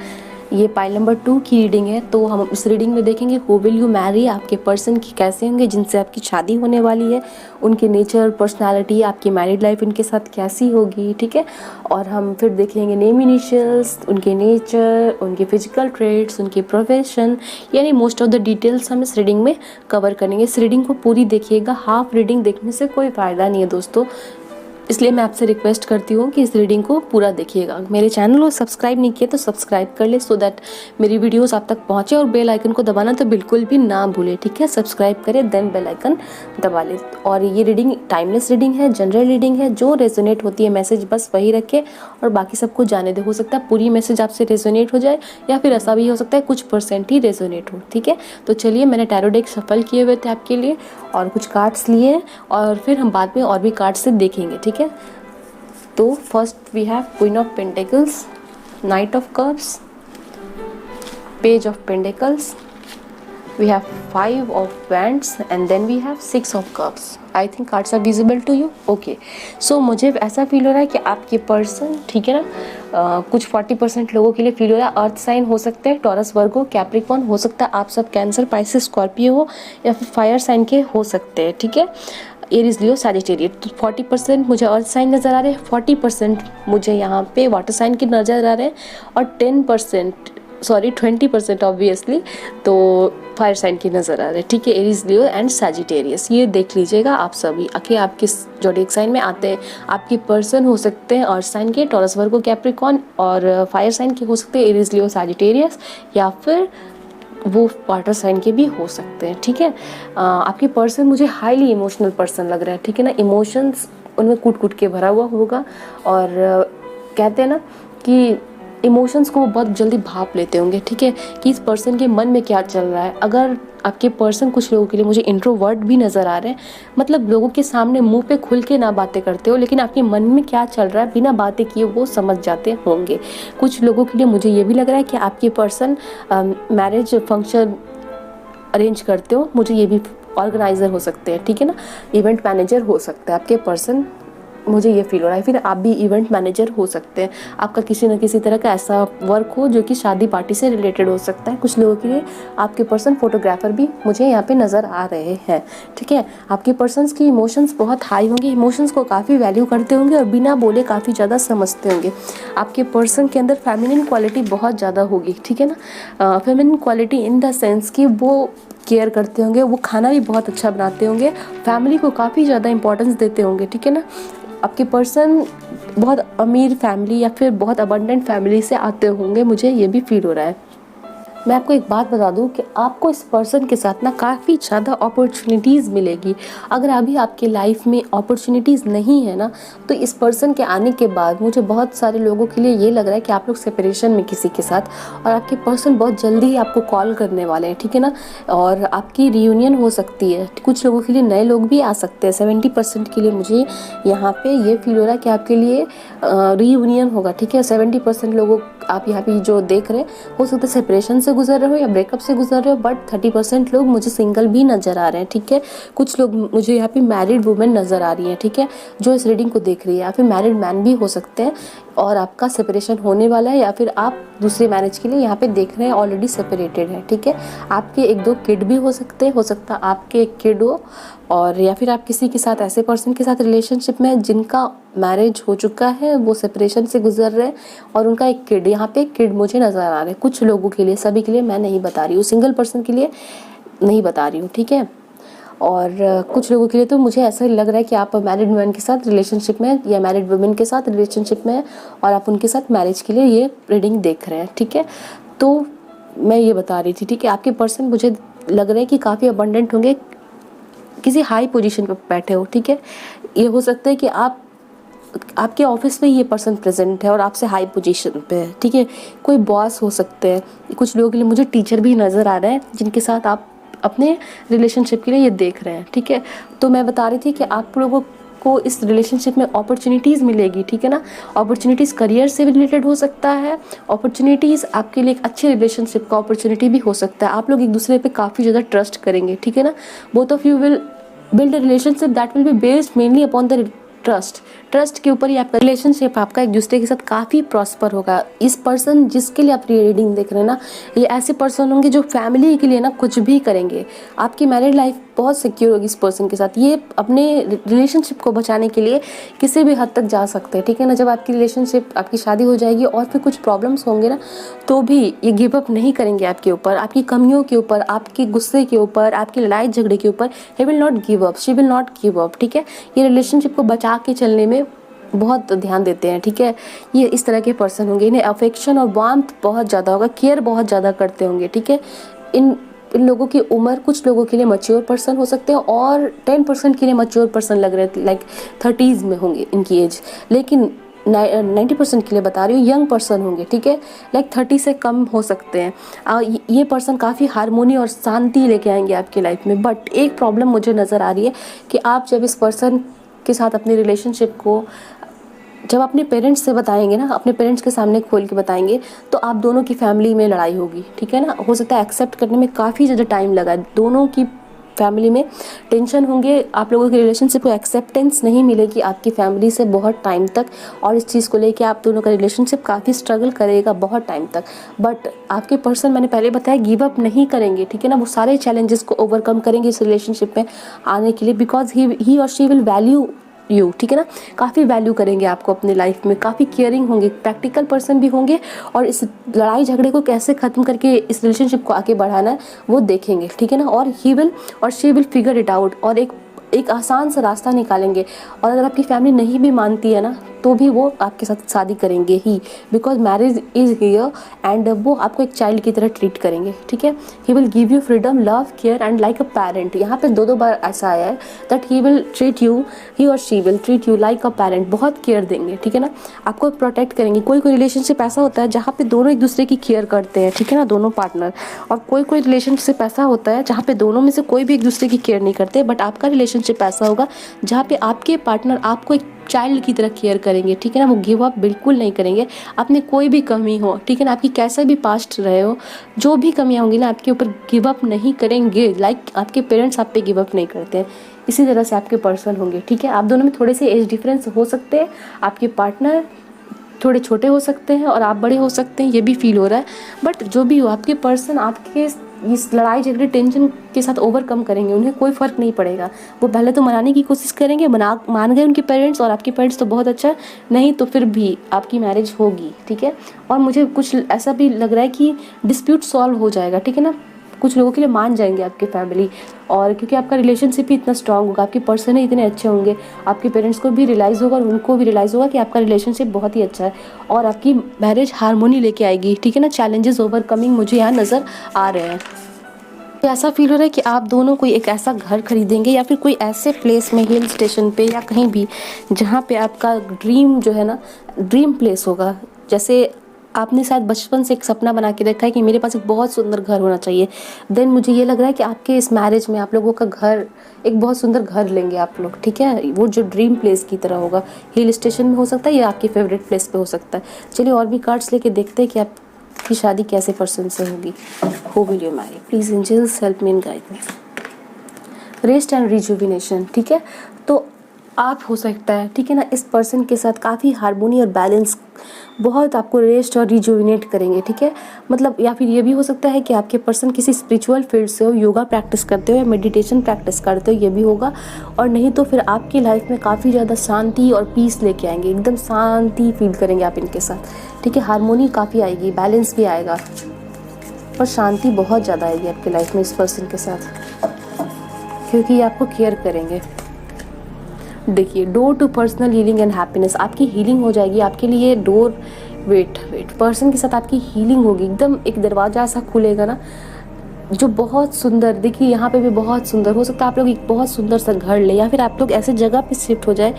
ये पाइल नंबर 2 की रीडिंग है, तो हम इस रीडिंग में देखेंगे हु विल यू मैरी, आपके पर्सन की कैसे होंगे जिनसे आपकी शादी होने वाली है, उनके नेचर, पर्सनालिटी, आपकी मैरिड लाइफ उनके साथ कैसी होगी, ठीक है। और हम फिर देख लेंगे नेम इनिशियल्स, उनके नेचर, उनके फिजिकल ट्रेट्स, उनके प्रोफेशन, यानी मोस्ट ऑफ द डिटेल्स हम इस रीडिंग में कवर करेंगे। इस रीडिंग को पूरी देखिएगा, हाफ रीडिंग देखने से कोई फ़ायदा नहीं है दोस्तों। इसलिए मैं आपसे रिक्वेस्ट करती हूँ कि इस रीडिंग को पूरा देखिएगा। मेरे चैनल को सब्सक्राइब नहीं किया तो सब्सक्राइब कर ले, सो दैट मेरी वीडियोस आप तक पहुँचे, और बेल आइकन को दबाना तो बिल्कुल भी ना भूले, ठीक है। सब्सक्राइब करें देन बेल आइकन दबा ले। और ये रीडिंग टाइमलेस रीडिंग है, जनरल रीडिंग है, जो रेजोनेट होती है मैसेज बस वही रखे और बाकी सबको जाने दे। हो सकता है पूरी मैसेज आपसे रेजोनेट हो जाए, या फिर ऐसा भी हो सकता है कुछ % ही रेजोनेट हो, ठीक है। तो चलिए, मैंने टैरो डेक शफल किए हुए थे आपके लिए और कुछ कार्ड्स लिए हैं, और फिर हम बाद में और भी कार्ड्स से देखेंगे, ठीक है। तो first we have queen of pentacles, knight of cups, page of pentacles, we have 5 of wands and then we have 6 of cups. I think cards are visible to you. Okay. So मुझे ऐसा फील हो रहा है कि आपके पर्सन, ठीक है ना, कुछ 40% लोगों के लिए फील हो रहा है अर्थ साइन हो सकते हैं, टॉरस, वर्गो, कैप्रिकॉर्न हो सकता है, आप सब कैंसर, पाइसेस, स्कॉर्पियो हो, या फिर फायर साइन के हो सकते हैं, ठीक है। एरीज, लियो, सैजिटेरियस। तो 40% मुझे अर्थ साइन नज़र आ रहे हैं, 40% मुझे यहाँ पे वाटर साइन के नज़र आ रहे हैं, और 20% ऑब्वियसली तो फायर साइन की नज़र आ रहे हैं, ठीक है। एरीज, लियो एंड सैजिटेरियस, ये देख लीजिएगा आप सभी आके आप किस ज़ोडिएक साइन में आते हैं। आपके पर्सन हो सकते हैं अर्थ साइन के, टॉरस, वर्गो, कैप्रिकॉर्न, और फायर साइन के हो सकते हैं एरीज, लियो, सैजिटेरियस, या फिर वो वाटर साइन के भी हो सकते हैं, ठीक है। आपके पर्सन मुझे हाईली इमोशनल पर्सन लग रहा है, ठीक है ना। इमोशंस उनमें कूट कूट के भरा हुआ होगा, और कहते हैं ना कि इमोशंस को वो बहुत जल्दी भाप लेते होंगे, ठीक है, कि इस पर्सन के मन में क्या चल रहा है। अगर आपके पर्सन, कुछ लोगों के लिए मुझे इंट्रोवर्ट भी नज़र आ रहे हैं, मतलब लोगों के सामने मुंह पे खुल के ना बातें करते हो, लेकिन आपके मन में क्या चल रहा है बिना बातें किए वो समझ जाते होंगे। कुछ लोगों के लिए मुझे ये भी लग रहा है कि आपके पर्सन मैरिज फंक्शन अरेंज करते हो, मुझे ये भी ऑर्गेनाइज़र हो सकते हैं, ठीक है ना, इवेंट मैनेजर हो सकता है आपके पर्सन, मुझे ये फील हो रहा है। फिर आप भी इवेंट मैनेजर हो सकते हैं, आपका किसी न किसी तरह का ऐसा वर्क हो जो कि शादी पार्टी से रिलेटेड हो सकता है। कुछ लोगों के लिए आपके पर्सन फोटोग्राफर भी मुझे यहाँ पे नज़र आ रहे हैं, ठीक है। आपके पर्सन्स की इमोशंस बहुत हाई होंगे, इमोशंस को काफ़ी वैल्यू करते होंगे, और बिना बोले काफ़ी ज़्यादा समझते होंगे। आपके पर्सन के अंदर फेमिनिन क्वालिटी बहुत ज़्यादा होगी, ठीक है ना। Feminine quality in the sense कि वो केयर करते होंगे, वो खाना भी बहुत अच्छा बनाते होंगे, फैमिली को काफ़ी ज़्यादा इंपॉर्टेंस देते होंगे, ठीक है ना। आपके पर्सन बहुत अमीर फैमिली या फिर बहुत अबंडेंट फैमिली से आते होंगे, मुझे ये भी फील हो रहा है। मैं आपको एक बात बता दूं कि आपको इस पर्सन के साथ ना काफ़ी ज़्यादा अपॉर्चुनिटीज़ मिलेगी। अगर अभी आपके लाइफ में अपॉर्चुनिटीज़ नहीं है ना, तो इस पर्सन के आने के बाद मुझे बहुत सारे लोगों के लिए ये लग रहा है कि आप लोग सेपरेशन में किसी के साथ, और आपके पर्सन बहुत जल्दी ही आपको कॉल करने वाले हैं, ठीक है ना, और आपकी रियूनियन हो सकती है। कुछ लोगों के लिए नए लोग भी आ सकते हैं। 70% के लिए मुझे यहाँ पे ये फील हो रहा है कि आपके लिए रियूनियन होगा, ठीक है। 70% लोगों आप यहाँ पे जो देख रहे हैं हो सकता है सेपरेशन से गुजर रहे हो या ब्रेकअप से गुजर रहे हो, बट 30% लोग मुझे सिंगल भी नज़र आ रहे हैं, ठीक है। कुछ लोग मुझे यहाँ पे मैरिड वुमेन नज़र आ रही हैं, ठीक है, जो इस रीडिंग को देख रही है, या फिर मैरिड मैन भी हो सकते हैं, और आपका सेपरेशन होने वाला है, या फिर आप दूसरे मैरिज के लिए यहाँ पे देख रहे हैं, ऑलरेडी सेपरेटेड है, ठीक है। आपके 1-2 किड भी हो सकते हैं, हो सकता है आपके एक किड हो, और या फिर आप किसी के साथ, ऐसे पर्सन के साथ रिलेशनशिप में जिनका मैरिज हो चुका है, वो सेपरेशन से गुजर रहे हैं, और उनका एक किड, यहाँ पे किड मुझे नज़र आ रहा है। कुछ लोगों के लिए, सभी के लिए मैं नहीं बता रही हूँ, सिंगल पर्सन के लिए नहीं बता रही हूँ, ठीक है। और कुछ लोगों के लिए तो मुझे ऐसा लग रहा है कि आप मैरिड मैन के साथ रिलेशनशिप में या मैरिड वुमेन के साथ रिलेशनशिप में, और आप उनके साथ मैरिज के लिए ये रीडिंग देख रहे हैं, ठीक है। तो मैं ये बता रही थी, ठीक है, आपके पर्सन मुझे लग रहा है कि काफ़ी अबंडेंट होंगे, किसी हाई पोजीशन पर बैठे हो, ठीक है। ये हो सकता है कि आपके ऑफिस में ये पर्सन प्रेजेंट है और आपसे हाई पोजीशन पे है, ठीक है। कोई बॉस हो सकते हैं। कुछ लोगों के लिए मुझे टीचर भी नज़र आ रहे हैं जिनके साथ आप अपने रिलेशनशिप के लिए ये देख रहे हैं, ठीक है। तो मैं बता रही थी कि आप लोगों को इस रिलेशनशिप में अपॉर्चुनिटीज़ मिलेगी, ठीक है ना। अपॉर्चुनिटीज़ करियर से रिलेटेड हो सकता है, अपॉर्चुनिटीज़ आपके लिए एक अच्छे रिलेशनशिप का अपॉर्चुनिटी भी हो सकता है। आप लोग एक दूसरे पे काफ़ी ज़्यादा ट्रस्ट करेंगे, ठीक है ना। Both of you will build a relationship that will be based mainly upon the trust के ऊपर ही आपका रिलेशनशिप आपका एक दूसरे के साथ काफ़ी प्रॉस्पर होगा। इस पर्सन जिसके लिए आप रीडिंग देख रहे हैं ना, ये ऐसे पर्सन होंगे जो फैमिली के लिए ना कुछ भी करेंगे। आपकी मैरिड लाइफ बहुत सिक्योर होगी इस पर्सन के साथ। ये अपने रिलेशनशिप को बचाने के लिए किसी भी हद तक जा सकते हैं, ठीक है ना। जब आपकी रिलेशनशिप, आपकी शादी हो जाएगी और फिर कुछ प्रॉब्लम्स होंगे ना, तो भी ये गिव अप नहीं करेंगे आपके ऊपर, आपकी कमियों के ऊपर, आपके गुस्से के ऊपर, आपकी लड़ाई झगड़े के ऊपर। He will not give up, she will not give up, ठीक है। ये रिलेशनशिप को बचा मिला के चलने में बहुत ध्यान देते हैं, ठीक है। ये इस तरह के पर्सन होंगे, इन्हें अफेक्शन और वार्मथ बहुत ज़्यादा होगा, केयर बहुत ज़्यादा करते होंगे, ठीक है। इन लोगों की उम्र कुछ लोगों के लिए मैच्योर पर्सन हो सकते हैं और 10% के लिए मैच्योर पर्सन लग रहे हैं, लाइक 30s में होंगे इनकी एज, लेकिन 90% के लिए बता रही हूँ यंग पर्सन होंगे, ठीक है। लाइक 30 से कम हो सकते हैं। ये पर्सन काफ़ी हारमोनी और शांति लेके आएंगे आपकी लाइफ में। बट एक प्रॉब्लम मुझे नज़र आ रही है कि आप जब इस पर्सन के साथ अपनी रिलेशनशिप को जब अपने पेरेंट्स से बताएंगे ना, अपने पेरेंट्स के सामने खोल के बताएंगे, तो आप दोनों की फैमिली में लड़ाई होगी, ठीक है ना। हो सकता है एक्सेप्ट करने में काफ़ी ज़्यादा टाइम लगा, दोनों की फैमिली में टेंशन होंगे, आप लोगों की रिलेशनशिप को एक्सेप्टेंस नहीं मिलेगी आपकी फैमिली से बहुत टाइम तक, और इस चीज़ को लेके आप दोनों का रिलेशनशिप काफ़ी स्ट्रगल करेगा बहुत टाइम तक। बट आपके पर्सन, मैंने पहले बताया, गिव अप नहीं करेंगे, ठीक है ना। वो सारे चैलेंजेस को ओवरकम करेंगे इस रिलेशनशिप में आने के लिए, बिकॉज ही और शी विल वैल्यू यू, ठीक है ना। काफ़ी वैल्यू करेंगे आपको अपनी लाइफ में, काफ़ी केयरिंग होंगे, प्रैक्टिकल पर्सन भी होंगे, और इस लड़ाई झगड़े को कैसे ख़त्म करके इस रिलेशनशिप को आगे बढ़ाना है वो देखेंगे, ठीक है ना। और ही विल और she will figure it out, और एक आसान सा रास्ता निकालेंगे। और अगर आपकी फैमिली नहीं भी मानती है ना, तो भी वो आपके साथ शादी करेंगे ही, because marriage is here, and वो आपको एक चाइल्ड की तरह ट्रीट करेंगे, ठीक है। He will give you freedom, love, care and like a parent. यहाँ पे दो बार ऐसा आया है that he will treat you, he और she will treat you like a parent. बहुत केयर देंगे, ठीक है ना, आपको प्रोटेक्ट करेंगे। कोई रिलेशनशिप ऐसा होता है जहाँ पे दोनों एक दूसरे की केयर करते हैं, ठीक है ना, दोनों पार्टनर। और कोई रिलेशनशिप ऐसा होता है जहाँ पे दोनों में से कोई भी एक दूसरे की केयर नहीं करते। बट आपका रिलेशनशिप ऐसा होगा जहाँ पे आपके पार्टनर आपको एक चाइल्ड की तरह केयर करेंगे, ठीक है ना। वो गिव अप बिल्कुल नहीं करेंगे, आपने कोई भी कमी हो, ठीक है ना, आपकी कैसा भी पास्ट रहे हो, जो भी कमियां होंगी ना, आपके ऊपर गिव अप नहीं करेंगे। लाइक आपके पेरेंट्स आप पे गिव अप नहीं करते हैं, इसी तरह से आपके पर्सन होंगे, ठीक है। आप दोनों में थोड़े से एज डिफरेंस हो सकते हैं, आपके पार्टनर थोड़े छोटे हो सकते हैं और आप बड़े हो सकते हैं, ये भी फील हो रहा है। बट जो भी हो, आपके पर्सन आपके इस लड़ाई झगड़े टेंशन के साथ ओवरकम करेंगे, उन्हें कोई फ़र्क नहीं पड़ेगा। वो पहले तो मनाने की कोशिश करेंगे, मान गए उनके पेरेंट्स, और आपके पेरेंट्स तो बहुत अच्छा, नहीं तो फिर भी आपकी मैरिज होगी, ठीक है। और मुझे कुछ ऐसा भी लग रहा है कि डिस्प्यूट सॉल्व हो जाएगा, ठीक है ना। कुछ लोगों के लिए मान जाएंगे आपकी फैमिली, और क्योंकि आपका रिलेशनशिप ही इतना स्ट्रांग होगा, आपके पर्सन ही इतने अच्छे होंगे, आपके पेरेंट्स को भी रियलाइज़ होगा और उनको भी रियलाइज़ होगा कि आपका रिलेशनशिप बहुत ही अच्छा है, और आपकी मैरिज हारमोनी लेके आएगी, ठीक है ना। चैलेंजेस ओवरकमिंग मुझे यहाँ नज़र आ रहे हैं। तो ऐसा फील हो रहा है कि आप दोनों कोई एक ऐसा घर खरीदेंगे, या फिर कोई ऐसे प्लेस में, हिल स्टेशन पे या कहीं भी, जहाँ पे आपका ड्रीम जो है ना, ड्रीम प्लेस होगा। जैसे आपने शायद बचपन से एक सपना बना के रखा है कि मेरे पास एक बहुत सुंदर घर होना चाहिए। देन मुझे ये लग रहा है कि आपके इस मैरिज में आप लोगों का घर, एक बहुत सुंदर घर लेंगे आप लोग, ठीक है। वो जो ड्रीम प्लेस की तरह होगा, हिल स्टेशन में हो सकता है या आपकी फेवरेट प्लेस पे हो सकता है। चलिए और भी कार्ड्स लेके देखते हैं कि आपकी शादी कैसे पर्सन से होगी। Who will you marry? Please angels help me and guide me. Rest and rejuvenation, ठीक है। तो आप हो सकता है, ठीक है ना, इस पर्सन के साथ काफ़ी हार्मोनी और बैलेंस, बहुत आपको रेस्ट और रिजुविनेट करेंगे, ठीक है। मतलब या फिर ये भी हो सकता है कि आपके पर्सन किसी स्पिरिचुअल फील्ड से हो, योगा प्रैक्टिस करते हो या मेडिटेशन प्रैक्टिस करते हो, ये भी होगा। और नहीं तो फिर आपकी लाइफ में काफ़ी ज़्यादा शांति और पीस लेके आएंगे, एकदम शांति फील करेंगे आप इनके साथ, ठीक है। हार्मोनी काफ़ी आएगी, बैलेंस भी आएगा, और शांति बहुत ज़्यादा आएगी आपकी लाइफ में इस पर्सन के साथ, क्योंकि ये आपको केयर करेंगे। देखिए, door to personal healing and happiness, आपकी हीलिंग हो जाएगी आपके लिए। डोर, वेट पर्सन के साथ आपकी हीलिंग होगी, एकदम एक दरवाज़ा ऐसा खुलेगा ना, जो बहुत सुंदर। देखिए यहाँ पे भी बहुत सुंदर हो सकता है, आप लोग एक बहुत सुंदर सा घर ले, या फिर आप लोग ऐसे जगह पे शिफ्ट हो जाए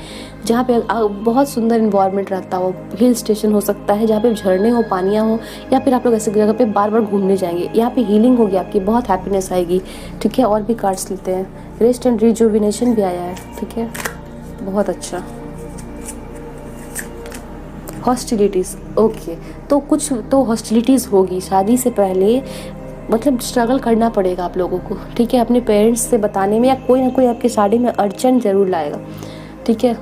जहाँ पे बहुत सुंदर इन्वायरमेंट रहता हो। हिल स्टेशन हो सकता है जहाँ पे झरने हो, पानियाँ हो, या फिर आप लोग ऐसे जगह पे बार बार घूमने जाएंगे। यहाँ पे हीलिंग होगी आपकी, बहुत हैप्पीनेस आएगी, ठीक है। और भी कार्ड्स लेते हैं। रेस्ट एंड रिजुविनेशन भी आया है, ठीक है, बहुत अच्छा। हॉस्टिलिटीज़, ओके, तो कुछ तो हॉस्टिलिटीज़ होगी शादी से पहले, मतलब स्ट्रगल करना पड़ेगा आप लोगों को, ठीक है, अपने पेरेंट्स से बताने में, या कोई ना कोई आपके शादी में अड़चन जरूर लाएगा, ठीक है।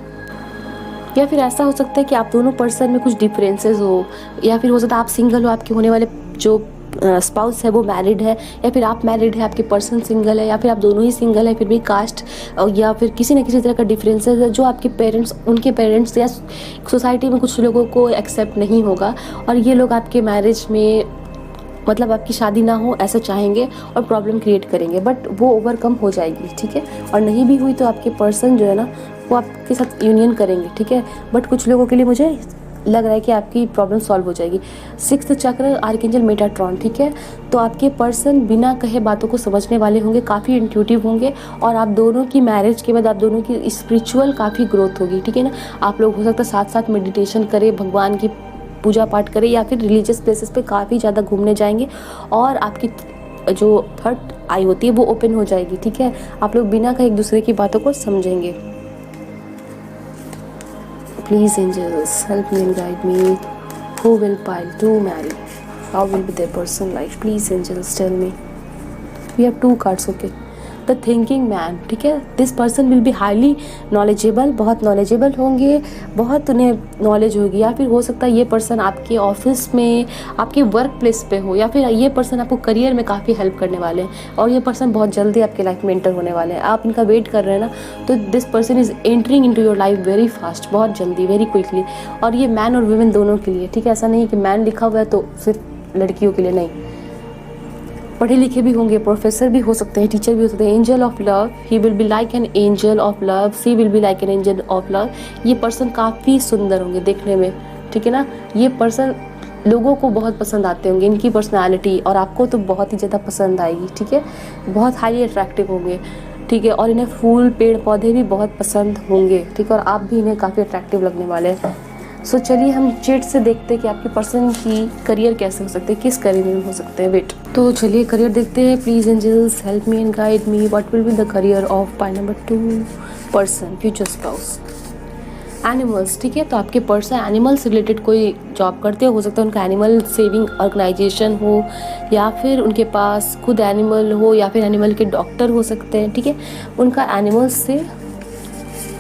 या फिर ऐसा हो सकता है कि आप दोनों पर्सन में कुछ डिफरेंसेस हो, या फिर हो सकता है आप सिंगल हो, आपके होने वाले जो स्पाउस है वो मैरिड है, या फिर आप मैरिड है, आपके पर्सन सिंगल है, या फिर आप दोनों ही सिंगल है, फिर भी कास्ट या फिर किसी न किसी तरह का डिफरेंसेस है जो आपके पेरेंट्स, उनके पेरेंट्स या सोसाइटी में कुछ लोगों को एक्सेप्ट नहीं होगा, और ये लोग आपके मैरिज में, मतलब आपकी शादी ना हो ऐसा चाहेंगे और प्रॉब्लम क्रिएट करेंगे। बट वो ओवरकम हो जाएगी, ठीक है। और नहीं भी हुई तो आपके पर्सन जो है ना, वो आपके साथ यूनियन करेंगे, ठीक है। बट कुछ लोगों के लिए मुझे लग रहा है कि आपकी प्रॉब्लम सॉल्व हो जाएगी। 6th चक्र आर्कएंजल मेटाट्रॉन, ठीक है। तो आपके पर्सन बिना कहे बातों को समझने वाले होंगे, काफ़ी इंट्यूटिव होंगे, और आप दोनों की मैरिज के बाद आप दोनों की स्पिरिचुअल काफ़ी ग्रोथ होगी, ठीक है ना। आप लोग हो सकता है साथ साथ मेडिटेशन करें, भगवान की पूजा पाठ करें, या फिर रिलीजियस प्लेसेस पे काफ़ी ज़्यादा घूमने जाएंगे, और आपकी जो थर्ड आई होती है वो ओपन हो जाएगी, ठीक है। आप लोग बिना कहे एक दूसरे की बातों को समझेंगे। Please angels, help me and guide me. Who will pile to marry? How will be their personal life? Please angels, tell me. We have 2 cards, okay. The thinking man, ठीक है। This person will be highly knowledgeable, बहुत नॉलेजेबल होंगे, बहुत उन्हें नॉलेज होगी। या फिर हो सकता है ये पर्सन आपके ऑफिस में, आपके वर्क प्लेस पे हो, या फिर ये पर्सन आपको करियर में काफ़ी हेल्प करने वाले हैं, और ये पर्सन बहुत जल्दी आपके लाइफ में एंटर होने वाले हैं। आप इनका वेट कर रहे हैं ना, तो this person is entering into your life very fast, बहुत जल्दी, वेरी क्विकली। और ये मैन और वुमेन दोनों के लिए, ठीक है। ऐसा नहीं कि मैन लिखा हुआ है तो सिर्फ लड़कियों के लिए, नहीं, पढ़े लिखे भी होंगे, प्रोफेसर भी हो सकते हैं, टीचर भी हो सकते हैं। Angel of love, he will be like an angel of love, she will be like an angel of love. ये पर्सन काफ़ी सुंदर होंगे देखने में, ठीक है ना। ये पर्सन लोगों को बहुत पसंद आते होंगे, इनकी पर्सनालिटी, और आपको तो बहुत ही ज़्यादा पसंद आएगी, ठीक है। बहुत हाईली अट्रैक्टिव होंगे, ठीक है। और इन्हें फूल, पेड़ पौधे भी बहुत पसंद होंगे, ठीक है। और आप भी इन्हें काफ़ी अट्रैक्टिव लगने वाले हैं। सो चलिए हम चिट से देखते हैं कि आपके पर्सन की करियर कैसे हो सकते हैं, किस करियर में हो सकते हैं। वेट, तो चलिए करियर देखते हैं। Please angels help me and guide me, what will be the career of pile number 2 person, future spouse. Animals, ठीक है। तो आपके पर्सन एनिमल से रिलेटेड कोई जॉब करते हो सकता है उनका एनिमल सेविंग ऑर्गेनाइजेशन हो, या फिर उनके पास खुद एनिमल हो, या फिर एनिमल के डॉक्टर हो सकते हैं, ठीक है। उनका एनिमल्स से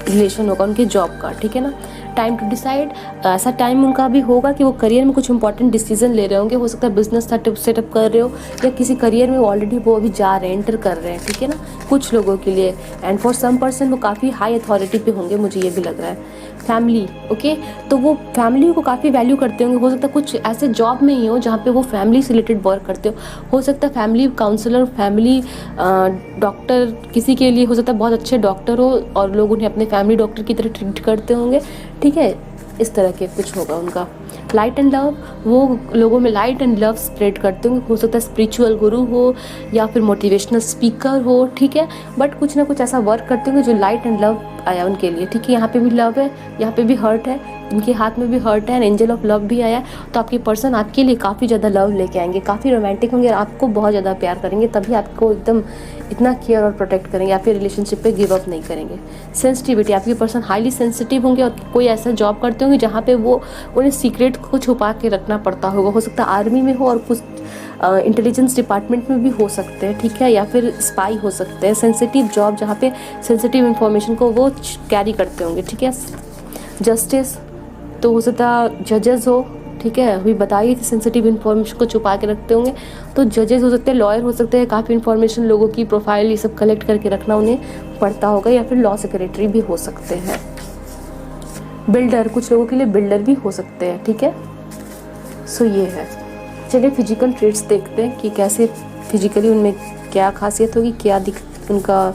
रिलेशन होगा उनके जॉब का, ठीक है ना। टाइम टू डिसाइड, ऐसा टाइम उनका भी होगा कि वो करियर में कुछ इंपॉर्टेंट डिसीजन ले रहे होंगे। हो सकता है बिजनेस सेटअप कर रहे हो, या किसी करियर में ऑलरेडी वो अभी जा रहे हैं, एंटर कर रहे हैं, ठीक है ना, कुछ लोगों के लिए। एंड फॉर सम पर्सन वो काफ़ी हाई अथॉरिटी पे होंगे, मुझे ये भी लग रहा है। फैमिली, ओके, तो वो फैमिली को काफ़ी वैल्यू करते होंगे। हो सकता है कुछ ऐसे जॉब में ही हो जहाँ पे वो फैमिली से रिलेटेड वर्क करते हो सकता है फैमिली काउंसलर, फैमिली डॉक्टर, किसी के लिए हो सकता है बहुत अच्छे डॉक्टर हो, और लोग उन्हें अपने फैमिली डॉक्टर की तरह ट्रीट करते होंगे, ठीक है। इस तरह के कुछ होगा उनका। लाइट एंड लव, वो लोगों में लाइट एंड लव स्प्रेड करते होंगे। हो सकता है स्पिरिचुअल गुरु हो, या फिर मोटिवेशनल स्पीकर हो, ठीक है। बट कुछ ना कुछ ऐसा वर्क करते होंगे जो लाइट एंड लव आया उनके लिए, ठीक है। यहाँ पे भी लव है, यहाँ पे भी हर्ट है, इनके हाथ में भी हर्ट है, एंड एंजल ऑफ लव भी आया। तो आपके पर्सन आपके लिए काफ़ी ज़्यादा लव लेके आएंगे, काफ़ी रोमांटिक होंगे, और आपको बहुत ज़्यादा प्यार करेंगे, तभी आपको एकदम इतना केयर और प्रोटेक्ट करेंगे, आपके रिलेशनशिप पे गिव अप नहीं करेंगे। सेंसिटिविटी, आपके पर्सन हाईली सेंसिटिव होंगे, और कोई ऐसा जॉब करते होंगे जहाँ पे वो उन्हें सीक्रेट को छुपा के रखना पड़ता होगा। हो सकता है आर्मी में हो, और कुछ इंटेलिजेंस डिपार्टमेंट में भी हो सकते हैं, ठीक है, या फिर स्पाई हो सकते हैं। सेंसिटिव जॉब जहाँ पे सेंसिटिव इंफॉर्मेशन को वो कैरी करते होंगे, ठीक है। जस्टिस, तो हो सकता है जजेस हो, ठीक है, अभी बताइए थी सेंसिटिव इन्फॉर्मेशन को छुपा के रखते होंगे, तो जजेस हो सकते हैं, लॉयर हो सकते हैं, काफ़ी इन्फॉर्मेशन लोगों की प्रोफाइल ये सब कलेक्ट करके रखना उन्हें पड़ता होगा, या फिर लॉ सेक्रेटरी भी हो सकते हैं। बिल्डर, कुछ लोगों के लिए बिल्डर भी हो सकते हैं, ठीक है। सो ये है। चलिए फिजिकल ट्रेट्स देखते हैं कि कैसे फिजिकली उनमें क्या खासियत होगी, क्या उनका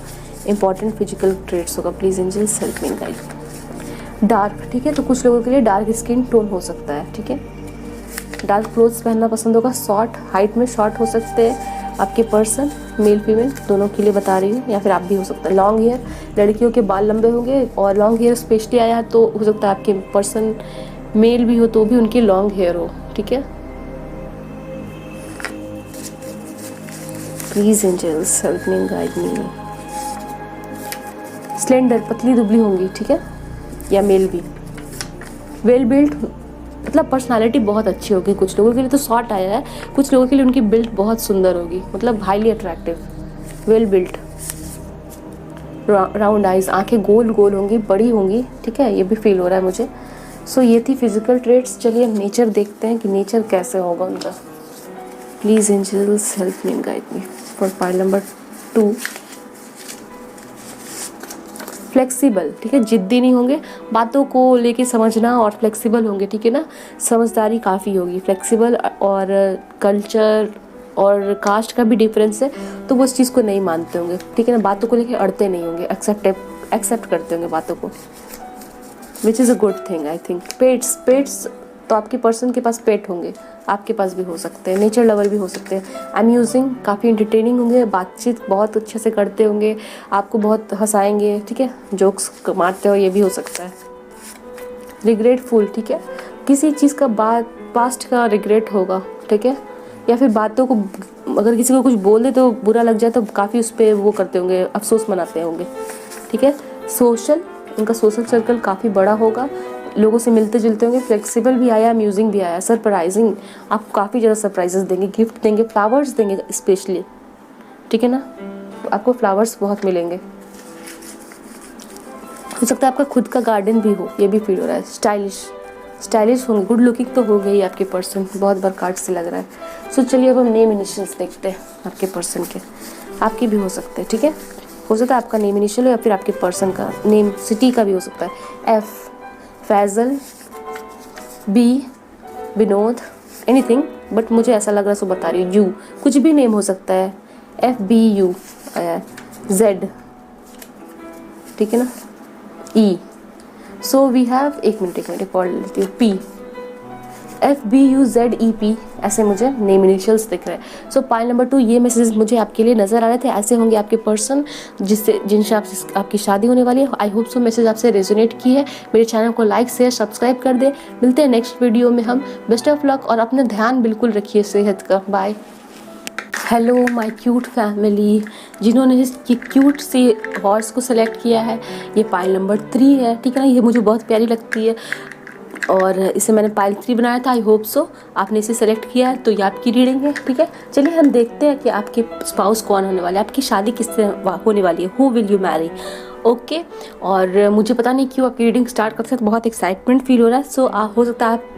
इंपॉर्टेंट फिजिकल ट्रेट्स होगा। Please angels help me guide. Dark, ठीक है, तो कुछ लोगों के लिए डार्क स्किन टोन हो सकता है, ठीक है। डार्क क्लोथ्स पहनना पसंद होगा। शॉर्ट, हाइट में शॉर्ट हो सकते हैं आपके पर्सन, मेल फीमेल दोनों के लिए बता रही हूँ, या फिर आप भी हो सकता है। लॉन्ग हेयर, लड़कियों के बाल लंबे होंगे, और लॉन्ग हेयर स्पेशली आया है तो हो सकता है आपके पर्सन मेल भी हो तो भी उनकी लॉन्ग हेयर हो, ठीक है। Please angels help me guide me. Slender, पतली दुबली होंगी, ठीक है, या मेल भी। वेल बिल्ट, मतलब पर्सनालिटी बहुत अच्छी होगी। कुछ लोगों के लिए तो शॉर्ट आया है, कुछ लोगों के लिए उनकी बिल्ट बहुत सुंदर होगी, मतलब highly attractive. Well built, round eyes, आंखें गोल गोल होंगी, बड़ी होंगी, ठीक है, ये भी फील हो रहा है मुझे। सो ये थी फिजिकल ट्रेट्स। चलिए हम नेचर देखते हैं कि नेचर कैसे होगा उनका। Please angels help me guide me for pile number 2। Flexible, ठीक है, जिद्दी नहीं होंगे, बातों को लेके समझना, और फ्लेक्सिबल होंगे, ठीक है ना, समझदारी काफ़ी होगी। फ्लेक्सिबल, और कल्चर और कास्ट का भी डिफरेंस है तो वो उस चीज़ को नहीं मानते होंगे, ठीक है ना, बातों को लेके अड़ते नहीं होंगे, एक्सेप्ट करते होंगे बातों को, which is a good thing I think. Pets तो आपके पर्सन के पास पेट होंगे, आपके पास भी हो सकते हैं, नेचर लवर भी हो सकते हैं। अम्यूजिंग, काफ़ी इंटरटेनिंग होंगे, बातचीत बहुत अच्छे से करते होंगे, आपको बहुत हंसाएंगे, ठीक है, जोक्स मारते हो, ये भी हो सकता है। रिग्रेटफुल, ठीक है, किसी चीज़ का पास्ट का रिग्रेट होगा, ठीक है, या फिर बातों को अगर किसी को कुछ बोल दे तो बुरा लग जाए तो काफ़ी उस पर वो करते होंगे, अफसोस मनाते होंगे, ठीक है। सोशल, उनका सोशल सर्कल काफ़ी बड़ा होगा, लोगों से मिलते जुलते होंगे, फ्लेक्सिबल भी आया, अम्यूजिंग भी आया, सरप्राइजिंग, आपको काफ़ी ज़्यादा सरप्राइजेस देंगे, गिफ्ट देंगे, फ्लावर्स देंगे स्पेशली, ठीक है ना, आपको फ्लावर्स बहुत मिलेंगे। हो सकता है आपका खुद का गार्डन भी हो, ये भी फील हो रहा है। स्टाइलिश होंगे, गुड लुकिंग तो हो गई आपके पर्सन, बहुत बार कार्ड से लग रहा है। सो चलिए अब हम नेम इनिशियल्स देखते हैं आपके पर्सन के, आपके भी हो सकते हैं, ठीक है, हो सकता है आपका नेम इनिशियल हो या फिर आपके पर्सन का नेम, सिटी का भी हो सकता है। F Faizal, B Vinod, anything, but मुझे ऐसा लग रहा है सो बता रही हूँ। यू, कुछ भी नेम हो सकता है, FBU आया है। जेड, ठीक है ना, ई, सो वी हैव, एक मिनट पढ़ लेती हूँ, P FBUZEP, ऐसे मुझे नेम इनिशियल्स दिख रहे हैं। सो पाइल नंबर 2, ये मैसेजेस मुझे आपके लिए नजर आ रहे थे, ऐसे होंगे आपके पर्सन जिनसे आपकी शादी होने वाली है। आई होप सो मैसेज आपसे रेजोनेट की है। मेरे चैनल को लाइक शेयर सब्सक्राइब कर दे। मिलते हैं नेक्स्ट वीडियो में हम। बेस्ट ऑफ लक और अपना ध्यान बिल्कुल रखिए सेहत का। Bye. Hello my cute family, जिन्होंने इस क्यूट सी हॉर्स को सेलेक्ट किया है, ये पाइल नंबर 3 है, ठीक है ना, ये मुझे बहुत प्यारी लगती है और इसे मैंने पाइल 3 बनाया था। आई होप सो आपने इसे सेलेक्ट किया है, तो ये आपकी रीडिंग है, ठीक है। चलिए हम देखते हैं कि आपके स्पाउस कौन होने वाले, आपकी शादी किससे होने वाली है, who will you Mary, okay. और मुझे पता नहीं क्यों आपकी रीडिंग स्टार्ट करते वक्त बहुत एक्साइटमेंट फील हो रहा है। सो हो सकता है आप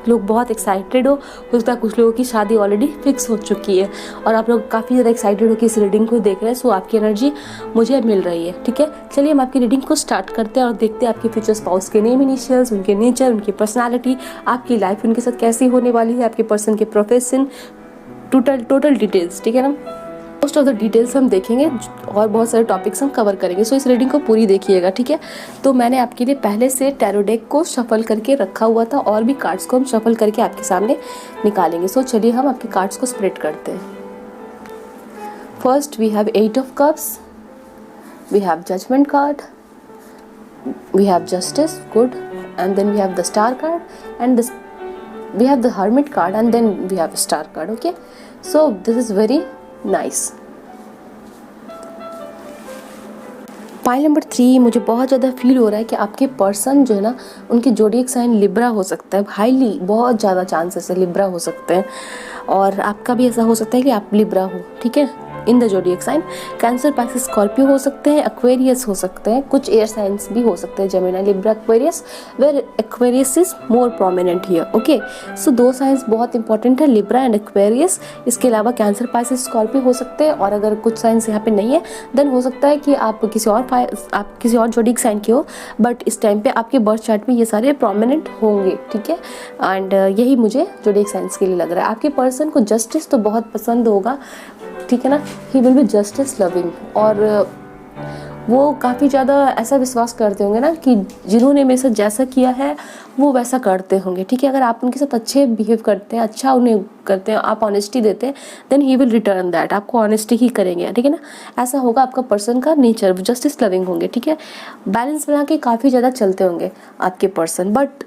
लोग बहुत एक्साइटेड हो सकता है कुछ लोगों की शादी ऑलरेडी फिक्स हो चुकी है और आप लोग काफ़ी ज़्यादा एक्साइटेड हो कि इस रीडिंग को देख रहे हैं। सो आपकी एनर्जी मुझे मिल रही है, ठीक है। चलिए हम आपकी रीडिंग को स्टार्ट करते हैं और देखते हैं आपके फ्यूचर स्पाउस के नेम इनिशियल्स, उनके नेचर, उनकी पर्सनालिटी, आपकी लाइफ उनके साथ कैसी होने वाली है, आपके पर्सन के प्रोफेशन, टोटल डिटेल्स, ठीक है ना। मोस्ट ऑफ द डिटेल्स हम देखेंगे और बहुत सारे टॉपिक्स हम कवर करेंगे। सो इस रीडिंग को पूरी देखिएगा, ठीक है। तो मैंने आपके लिए पहले से टैरो डेक को शफल करके रखा हुआ था और भी कार्ड्स को हम शफल करके आपके सामने निकालेंगे। सो चलिए हम आपके कार्ड्स को स्प्रेड करते हैं। First we have 8 of cups, we have judgement card, we have justice, good, and then we have the star card and we have the hermit card and then we have a star card, okay. So this is very nice. Pile number 3 मुझे बहुत ज़्यादा फील हो रहा है कि आपके पर्सन जो है ना, उनकी जोडिएक साइन लिब्रा हो सकता है, हाईली बहुत ज़्यादा चांसेस है लिब्रा हो सकते हैं और आपका भी ऐसा हो सकता है कि आप लिब्रा हो, ठीक है, in the zodiac sign. Cancer, Pisces, Scorpio हो सकते हैं, एक्वेरियस हो सकते हैं, कुछ एयर साइंस भी हो सकते हैं, Gemini, Libra, Aquarius, where Aquarius is more prominent here, okay. So 2 signs बहुत इंपॉर्टेंट है, लिब्रा एंड एक्वेरियस। इसके अलावा कैंसर, पाइसेस, स्कॉर्पियो हो सकते हैं और अगर कुछ साइंस यहाँ पे नहीं है देन हो सकता है कि आप किसी और जोडिएक साइन के हो, बट इस टाइम पे आपके बर्थ चार्ट में ये सारे प्रोमिनेंट होंगे, ठीक है। एंड यही मुझे जोडिएक साइंस के लिए लग रहा है। आपके पर्सन को जस्टिस तो बहुत पसंद होगा, ठीक है ना, ही विल बी जस्टिस लविंग और वो काफ़ी ज़्यादा ऐसा विश्वास करते होंगे ना कि जिन्होंने मेरे साथ जैसा किया है वो वैसा करते होंगे, ठीक है। अगर आप उनके साथ अच्छे बिहेव करते हैं, अच्छा उन्हें करते हैं, आप ऑनेस्टी देते हैं, then he will return that, आपको ऑनेस्टी ही करेंगे, ठीक है ना। ऐसा होगा आपका पर्सन का नेचर, जस्टिस लविंग होंगे, ठीक है। बैलेंस बना के काफ़ी ज़्यादा चलते होंगे आपके पर्सन, बट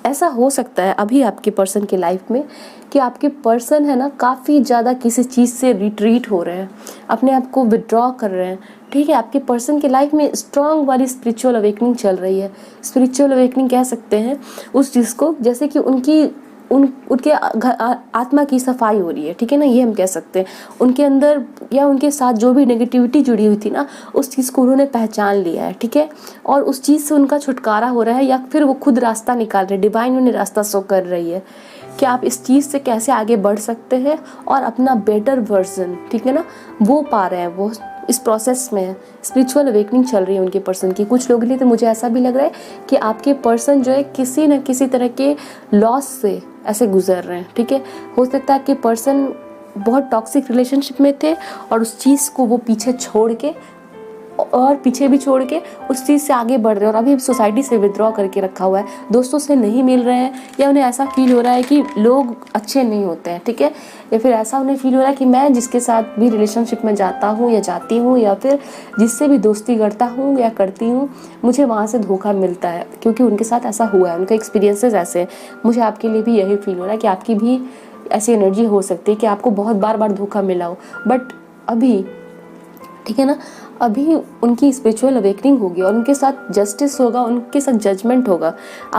ऐसा हो सकता है अभी आपके पर्सन की लाइफ में कि आपके पर्सन है ना काफ़ी ज़्यादा किसी चीज़ से रिट्रीट हो रहे हैं, अपने आप को विड्रॉ कर रहे हैं, ठीक है। आपके पर्सन की लाइफ में स्ट्रॉन्ग वाली स्पिरिचुअल अवेकनिंग चल रही है। स्पिरिचुअल अवेकनिंग कह सकते हैं उस चीज़ को, जैसे कि उनके आत्मा की सफाई हो रही है, ठीक है ना, ये हम कह सकते हैं। उनके अंदर या उनके साथ जो भी नेगेटिविटी जुड़ी हुई थी ना, उस चीज़ को उन्होंने पहचान लिया है, ठीक है, और उस चीज़ से उनका छुटकारा हो रहा है या फिर वो खुद रास्ता निकाल रहे हैं, डिवाइन उन्हें रास्ता शो कर रही है कि आप इस चीज़ से कैसे आगे बढ़ सकते हैं और अपना बेटर वर्जन, ठीक है ना, वो पा रहे हैं, वो इस प्रोसेस में स्पिरिचुअल अवेकनिंग चल रही है उनके पर्सन की। कुछ लोगों के लिए तो मुझे ऐसा भी लग रहा है कि आपके पर्सन जो है किसी न किसी तरह के लॉस से ऐसे गुजर रहे हैं, ठीक है। हो सकता है कि पर्सन बहुत टॉक्सिक रिलेशनशिप में थे और उस चीज़ को वो पीछे छोड़ के और पीछे भी छोड़ के उस चीज़ से आगे बढ़ रहे हैं और अभी सोसाइटी से विथड्रॉ करके रखा हुआ है, दोस्तों से नहीं मिल रहे हैं, या उन्हें ऐसा फील हो रहा है कि लोग अच्छे नहीं होते हैं, ठीक है, या फिर ऐसा उन्हें फील हो रहा है कि मैं जिसके साथ भी रिलेशनशिप में जाता हूँ या जाती हूँ या फिर जिससे भी दोस्ती करता हूँ या करती हूँ, मुझे वहाँ से धोखा मिलता है, क्योंकि उनके साथ ऐसा हुआ है, उनके एक्सपीरियंसेस ऐसे हैं। मुझे आपके लिए भी यही फील हो रहा है कि आपकी भी ऐसी एनर्जी हो सकती है कि आपको बहुत बार बार धोखा मिला हो, बट अभी, ठीक है ना, अभी उनकी स्पिरिचुअल अवेकनिंग होगी और उनके साथ जस्टिस होगा, उनके साथ जजमेंट होगा।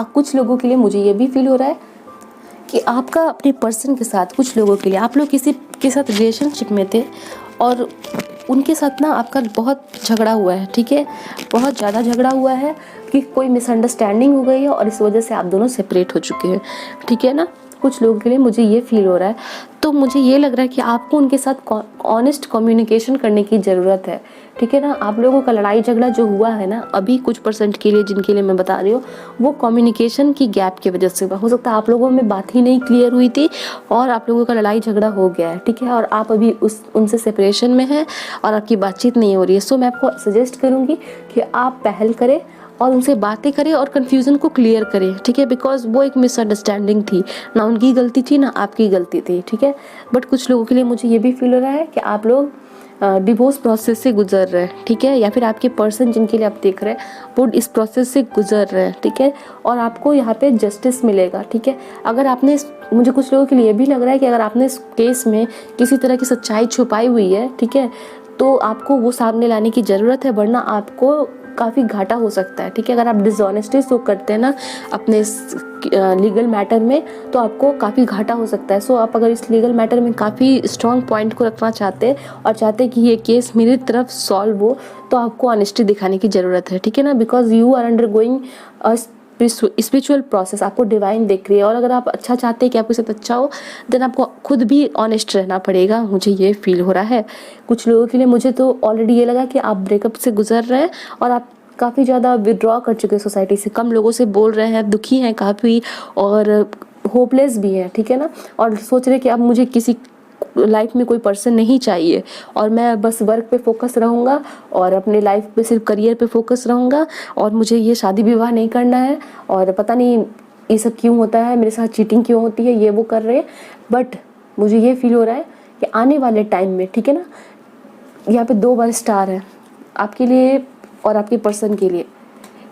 कुछ लोगों के लिए मुझे ये भी फील हो रहा है कि आपका अपने पर्सन के साथ, कुछ लोगों के लिए आप लोग किसी के साथ रिलेशनशिप में थे और उनके साथ ना आपका बहुत झगड़ा हुआ है, ठीक है, बहुत ज़्यादा झगड़ा हुआ है कि कोई मिसअंडरस्टैंडिंग हो गई है और इस वजह से आप दोनों सेपरेट हो चुके हैं, ठीक है ना। कुछ लोगों के लिए मुझे ये फील हो रहा है, तो मुझे ये लग रहा है कि आपको उनके साथ ऑनेस्ट कम्युनिकेशन करने की ज़रूरत है, ठीक है ना। आप लोगों का लड़ाई झगड़ा जो हुआ है ना अभी कुछ परसेंट के लिए, जिनके लिए मैं बता रही हूँ, वो कम्युनिकेशन की गैप की वजह से हो सकता है आप लोगों में बात ही नहीं क्लियर हुई थी और आप लोगों का लड़ाई झगड़ा हो गया है, ठीक है, और आप अभी उनसे सेपरेशन में हैं और आपकी बातचीत नहीं हो रही है। सो मैं आपको सजेस्ट करूँगी कि आप पहल करें और उनसे बातें करें और कन्फ्यूज़न को क्लियर करें, ठीक है, बिकॉज वो एक मिसअंडरस्टैंडिंग थी, ना उनकी गलती थी ना आपकी गलती थी, ठीक है। बट कुछ लोगों के लिए मुझे ये भी फील हो रहा है कि आप लोग डिवोर्स प्रोसेस से गुजर रहे हैं, ठीक है, या फिर आपके पर्सन जिनके लिए आप देख रहे हैं वो इस प्रोसेस से गुजर रहे हैं, ठीक है, और आपको यहाँ पे जस्टिस मिलेगा, ठीक है। अगर आपने, मुझे कुछ लोगों के लिए भी लग रहा है कि अगर आपने इस केस में किसी तरह की सच्चाई छुपाई हुई है, ठीक है, तो आपको वो सामने लाने की ज़रूरत है, वरना आपको काफ़ी घाटा हो सकता है, ठीक है। अगर आप डिसऑनेस्टी शो करते हैं ना अपने लीगल मैटर में, तो आपको काफ़ी घाटा हो सकता है। सो आप अगर इस लीगल मैटर में काफ़ी स्ट्रॉन्ग पॉइंट को रखना चाहते हैं और चाहते हैं कि ये केस मेरी तरफ सॉल्व हो, तो आपको ऑनेस्टी दिखाने की ज़रूरत है, ठीक है ना, because you are undergoing spiritual process, आपको डिवाइन देख रही है, और अगर आप अच्छा चाहते हैं कि आपके साथ अच्छा हो, देन आपको खुद भी ऑनेस्ट रहना पड़ेगा, मुझे ये फील हो रहा है। कुछ लोगों के लिए मुझे तो ऑलरेडी ये लगा कि आप ब्रेकअप से गुजर रहे हैं और आप काफ़ी ज़्यादा विड्रॉ कर चुके हैं सोसाइटी से, कम लोगों से बोल रहे हैं, दुखी हैं काफ़ी और होपलेस भी हैं, ठीक है ना, और सोच रहे कि अब मुझे किसी लाइफ में कोई पर्सन नहीं चाहिए और मैं बस वर्क पे फोकस रहूँगा और अपने लाइफ पे सिर्फ करियर पे फोकस रहूँगा और मुझे ये शादी विवाह नहीं करना है और पता नहीं ये सब क्यों होता है, मेरे साथ चीटिंग क्यों होती है, ये वो कर रहे हैं। बट मुझे ये फील हो रहा है कि आने वाले टाइम में, ठीक है ना, यहाँ पे 2 बार स्टार है आपके लिए और आपके पर्सन के लिए,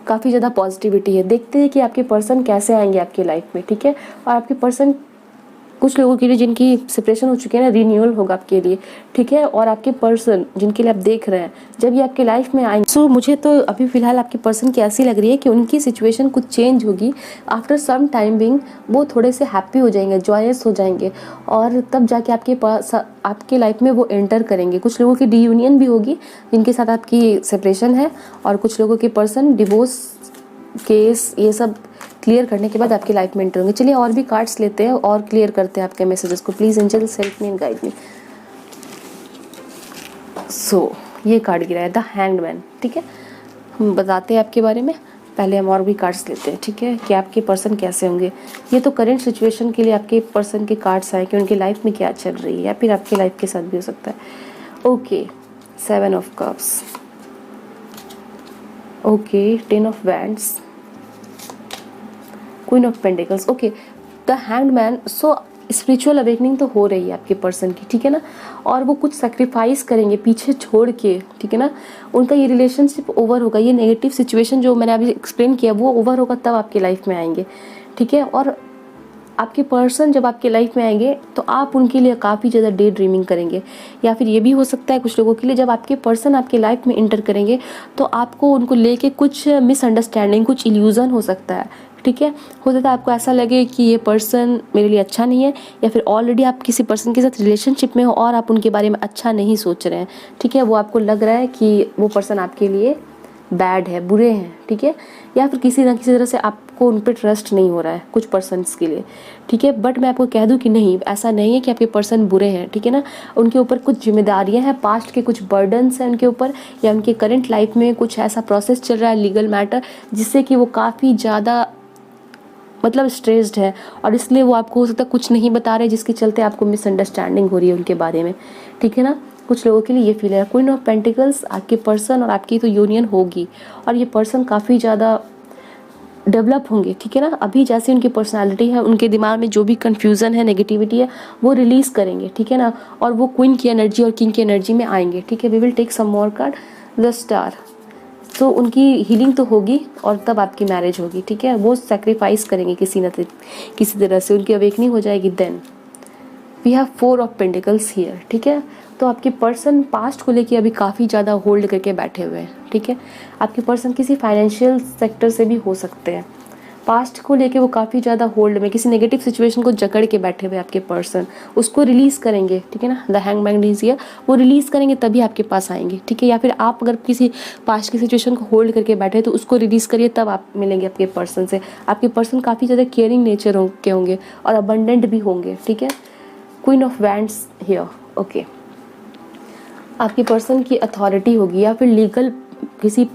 काफ़ी ज़्यादा पॉजिटिविटी है। देखते हैं कि आपके पर्सन कैसे आएंगे आपकी लाइफ में, ठीक है, और आपके पर्सन कुछ लोगों के लिए जिनकी सेपरेशन हो चुकी है ना, रिन्यूअल होगा आपके लिए, ठीक है, और आपके पर्सन जिनके लिए आप देख रहे हैं जब ये आपके लाइफ में आएंगे, सो मुझे तो अभी फ़िलहाल आपके पर्सन की ऐसी लग रही है कि उनकी सिचुएशन कुछ चेंज होगी, आफ्टर सम टाइम बिंग वो थोड़े से हैप्पी हो जाएंगे, जॉयस हो जाएंगे और तब जाके आपके लाइफ में वो एंटर करेंगे। कुछ लोगों की रीयूनियन भी होगी जिनके साथ आपकी सेपरेशन है और कुछ लोगों के पर्सन डिवोर्स केस ये सब क्लियर करने के बाद आपकी लाइफ में एंटर होंगे। चलिए और भी कार्ड्स लेते हैं और क्लियर करते हैं आपके मैसेजेस को। Please angels help me and guide me. So ये कार्ड गिरा है द हैंग्ड मैन, ठीक है, हम बताते हैं आपके बारे में, पहले हम और भी कार्ड्स लेते हैं, ठीक है, कि आपके पर्सन कैसे होंगे। ये तो करेंट सिचुएशन के लिए आपके पर्सन के कार्ड्स आए कि उनकी लाइफ में क्या चल रही है या फिर आपकी लाइफ के साथ भी हो सकता है। Okay, 7 of cups, okay, 10 of wands, queen of pentacles, okay, the hanged man. So spiritual awakening तो हो रही है आपके पर्सन की, ठीक है ना, और वो कुछ सेक्रीफाइस करेंगे पीछे छोड़ के, ठीक है ना, उनका ये रिलेशनशिप ओवर होगा, ये नेगेटिव सिचुएशन जो मैंने अभी एक्सप्लेन किया वो ओवर होगा, तब आपकी लाइफ में आएंगे, ठीक है। और आपके पर्सन जब आपके लाइफ में आएंगे तो आप उनके लिए काफ़ी ज़्यादा डे ड्रीमिंग करेंगे, या फिर ये भी हो सकता है कुछ लोगों के लिए जब आपके पर्सन आपके लाइफ में इंटर करेंगे तो आपको उनको लेके कुछ मिसअंडरस्टैंडिंग, कुछ इल्यूज़न हो सकता है, ठीक है, हो सकता है आपको ऐसा लगे कि ये पर्सन मेरे लिए अच्छा नहीं है, या फिर ऑलरेडी आप किसी पर्सन के साथ रिलेशनशिप में हो और आप उनके बारे में अच्छा नहीं सोच रहे हैं, ठीक है, वो आपको लग रहा है कि वो पर्सन आपके लिए बैड है, बुरे हैं, ठीक है, या फिर किसी ना किसी तरह से आपको उन पर ट्रस्ट नहीं हो रहा है कुछ पर्सन्स के लिए, ठीक है। बट मैं आपको कह दूं कि नहीं, ऐसा नहीं है कि आपके पर्सन बुरे हैं, ठीक है ना, उनके ऊपर कुछ जिम्मेदारियां हैं, पास्ट के कुछ बर्डन्स हैं उनके ऊपर, या उनके करंट लाइफ में कुछ ऐसा प्रोसेस चल रहा है लीगल मैटर जिससे कि वो काफ़ी ज़्यादा मतलब स्ट्रेस्ड है और इसलिए वो आपको हो सकता है कुछ नहीं बता रहे, जिसके चलते आपको मिसअंडरस्टैंडिंग हो रही है उनके बारे में, ठीक है ना। कुछ लोगों के लिए ये फील है। क्वीन ऑफ पेंटिकल्स, आपके पर्सन और आपकी तो यूनियन होगी और ये पर्सन काफ़ी ज़्यादा डेवलप होंगे, ठीक है ना। अभी जैसे उनकी पर्सनालिटी है, उनके दिमाग में जो भी कन्फ्यूज़न है, नेगेटिविटी है, वो रिलीज़ करेंगे, ठीक है ना। और वो क्वीन की एनर्जी और किंग की एनर्जी में आएंगे, ठीक है। We will take some more card. The star, तो उनकी हीलिंग तो होगी और तब आपकी मैरिज होगी, ठीक है। वो सेक्रीफाइस करेंगे किसी तरह से, उनकी अवेकनिंग हो जाएगी। Then we have 4 of pentacles here, ठीक है। तो आपके पर्सन पास्ट को लेके अभी काफ़ी ज़्यादा होल्ड करके बैठे हुए हैं, ठीक है। आपके पर्सन किसी फाइनेंशियल सेक्टर से भी हो सकते हैं। पास्ट को लेके वो काफ़ी ज़्यादा होल्ड में, किसी नेगेटिव सिचुएशन को जकड़ के बैठे हुए आपके पर्सन, उसको रिलीज़ करेंगे, ठीक है ना। द हैंगमैन इज हियर, वो रिलीज़ करेंगे तभी आपके पास आएंगे, ठीक है। या फिर आप अगर किसी पास्ट की सिचुएशन को होल्ड करके बैठे तो उसको रिलीज़ करिए, तब आप मिलेंगे आपके पर्सन से। आपके पर्सन काफ़ी ज़्यादा केयरिंग नेचर के होंगे और अबंडेंट भी होंगे, ठीक है। Queen of wands here, okay. आपके पर्सन की अथॉरिटी होगी या फिर लीगल किसी